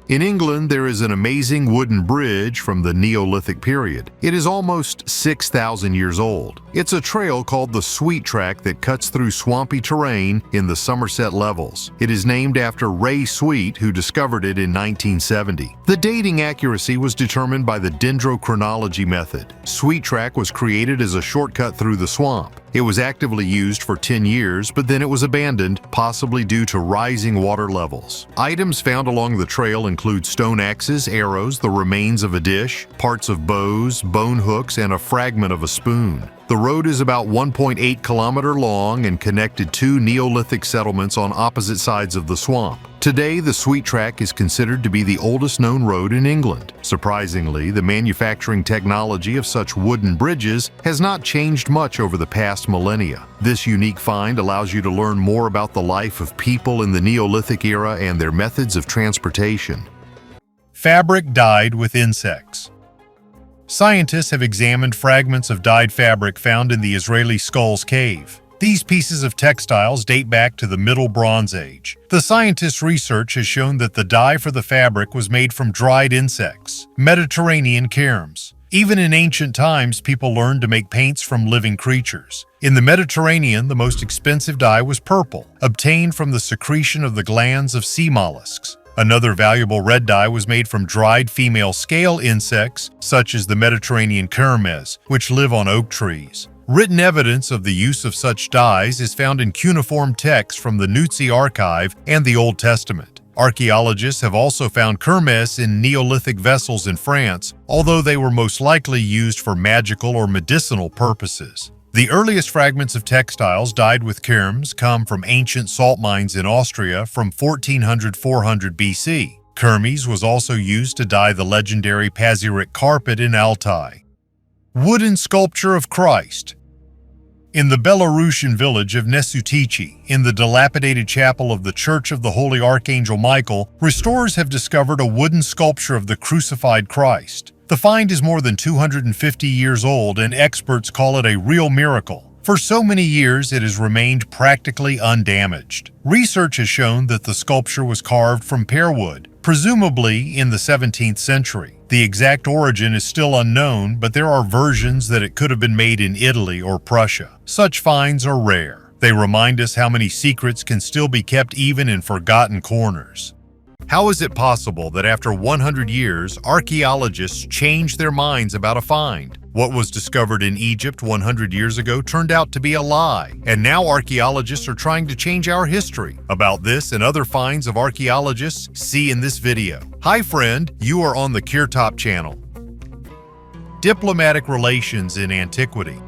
In England, there is an amazing wooden bridge from the Neolithic period. It is almost 6,000 years old. It's a trail called the Sweet Track that cuts through swampy terrain in the Somerset Levels. It is named after Rae Sweet, who discovered it in 1970. The dating accuracy was determined by the dendrochronology method. Sweet Track was created as a shortcut through the swamp. It was actively used for 10 years, but then it was abandoned, possibly due to rising water levels. Items found along the trail include stone axes, arrows, the remains of a dish, parts of bows, bone hooks, and a fragment of a spoon. The road is about 1.8 kilometers long and connected 2 Neolithic settlements on opposite sides of the swamp. Today, the Sweet Track is considered to be the oldest known road in England. Surprisingly, the manufacturing technology of such wooden bridges has not changed much over the past millennia. This unique find allows you to learn more about the life of people in the Neolithic era and their methods of transportation. Fabric dyed with insects. Scientists have examined fragments of dyed fabric found in the Israeli Skulls Cave. These pieces of textiles date back to the Middle Bronze Age. The scientists' research has shown that the dye for the fabric was made from dried insects, Mediterranean kermes. Even in ancient times, people learned to make paints from living creatures. In the Mediterranean, the most expensive dye was purple, obtained from the secretion of the glands of sea mollusks. Another valuable red dye was made from dried female scale insects, such as the Mediterranean kermes, which live on oak trees. Written evidence of the use of such dyes is found in cuneiform texts from the Nutsi archive and the Old Testament. Archaeologists have also found kermes in Neolithic vessels in France, although they were most likely used for magical or medicinal purposes. The earliest fragments of textiles dyed with kermes come from ancient salt mines in Austria from 1400–400 BC. Kermes was also used to dye the legendary Pazyryk carpet in Altai. Wooden sculpture of Christ. In the Belarusian village of Nesutici, in the dilapidated chapel of the Church of the Holy Archangel Michael, restorers have discovered a wooden sculpture of the crucified Christ. The find is more than 250 years old, and experts call it a real miracle. For so many years, it has remained practically undamaged. Research has shown that the sculpture was carved from pear wood, presumably in the 17th century. The exact origin is still unknown, but there are versions that it could have been made in Italy or Prussia. Such finds are rare. They remind us how many secrets can still be kept even in forgotten corners. How is it possible that after 100 years, archaeologists changed their minds about a find? What was discovered in Egypt 100 years ago turned out to be a lie, and now archaeologists are trying to change our history. About this and other finds of archaeologists, see in this video. Hi friend, you are on the KirTop channel. Diplomatic relations in antiquity.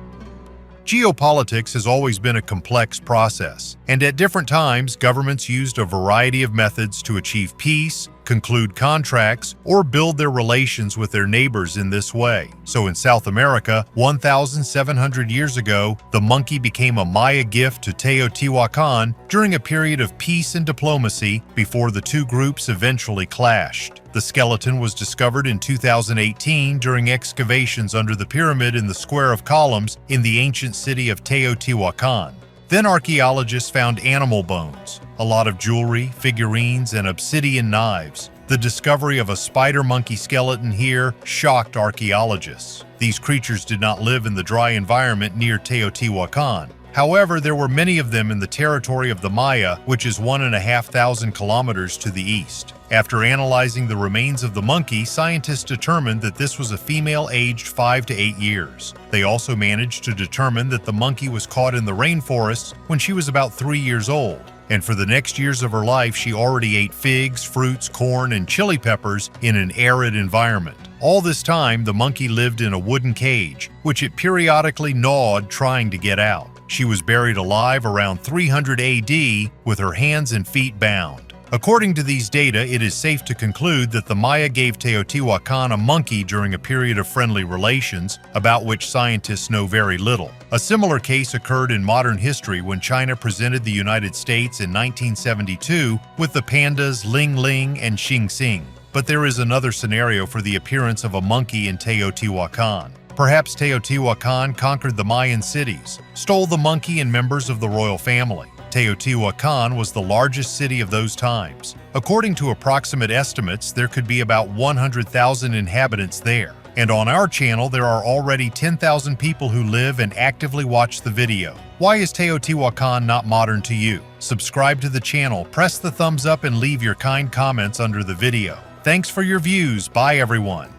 Geopolitics has always been a complex process, and at different times, governments used a variety of methods to achieve peace, conclude contracts, or build their relations with their neighbors in this way. So in South America, 1,700 years ago, the monkey became a Maya gift to Teotihuacan during a period of peace and diplomacy before the two groups eventually clashed. The skeleton was discovered in 2018 during excavations under the pyramid in the Square of Columns in the ancient city of Teotihuacan. Then archaeologists found animal bones, a lot of jewelry, figurines, and obsidian knives. The discovery of a spider monkey skeleton here shocked archaeologists. These creatures did not live in the dry environment near Teotihuacan. However, there were many of them in the territory of the Maya, which is 1,500 kilometers to the east. After analyzing the remains of the monkey, scientists determined that this was a female aged 5 to 8 years. They also managed to determine that the monkey was caught in the rainforest when she was about 3 years old. And for the next years of her life, she already ate figs, fruits, corn, and chili peppers in an arid environment. All this time, the monkey lived in a wooden cage, which it periodically gnawed trying to get out. She was buried alive around 300 AD with her hands and feet bound. According to these data, it is safe to conclude that the Maya gave Teotihuacan a monkey during a period of friendly relations, about which scientists know very little. A similar case occurred in modern history when China presented the United States in 1972 with the pandas Ling Ling and Xing Xing. But there is another scenario for the appearance of a monkey in Teotihuacan. Perhaps Teotihuacan conquered the Mayan cities, stole the monkey and members of the royal family. Teotihuacan was the largest city of those times. According to approximate estimates, there could be about 100,000 inhabitants there. And on our channel, there are already 10,000 people who live and actively watch the video. Why is Teotihuacan not modern to you? Subscribe to the channel, press the thumbs up, and leave your kind comments under the video. Thanks for your views. Bye everyone.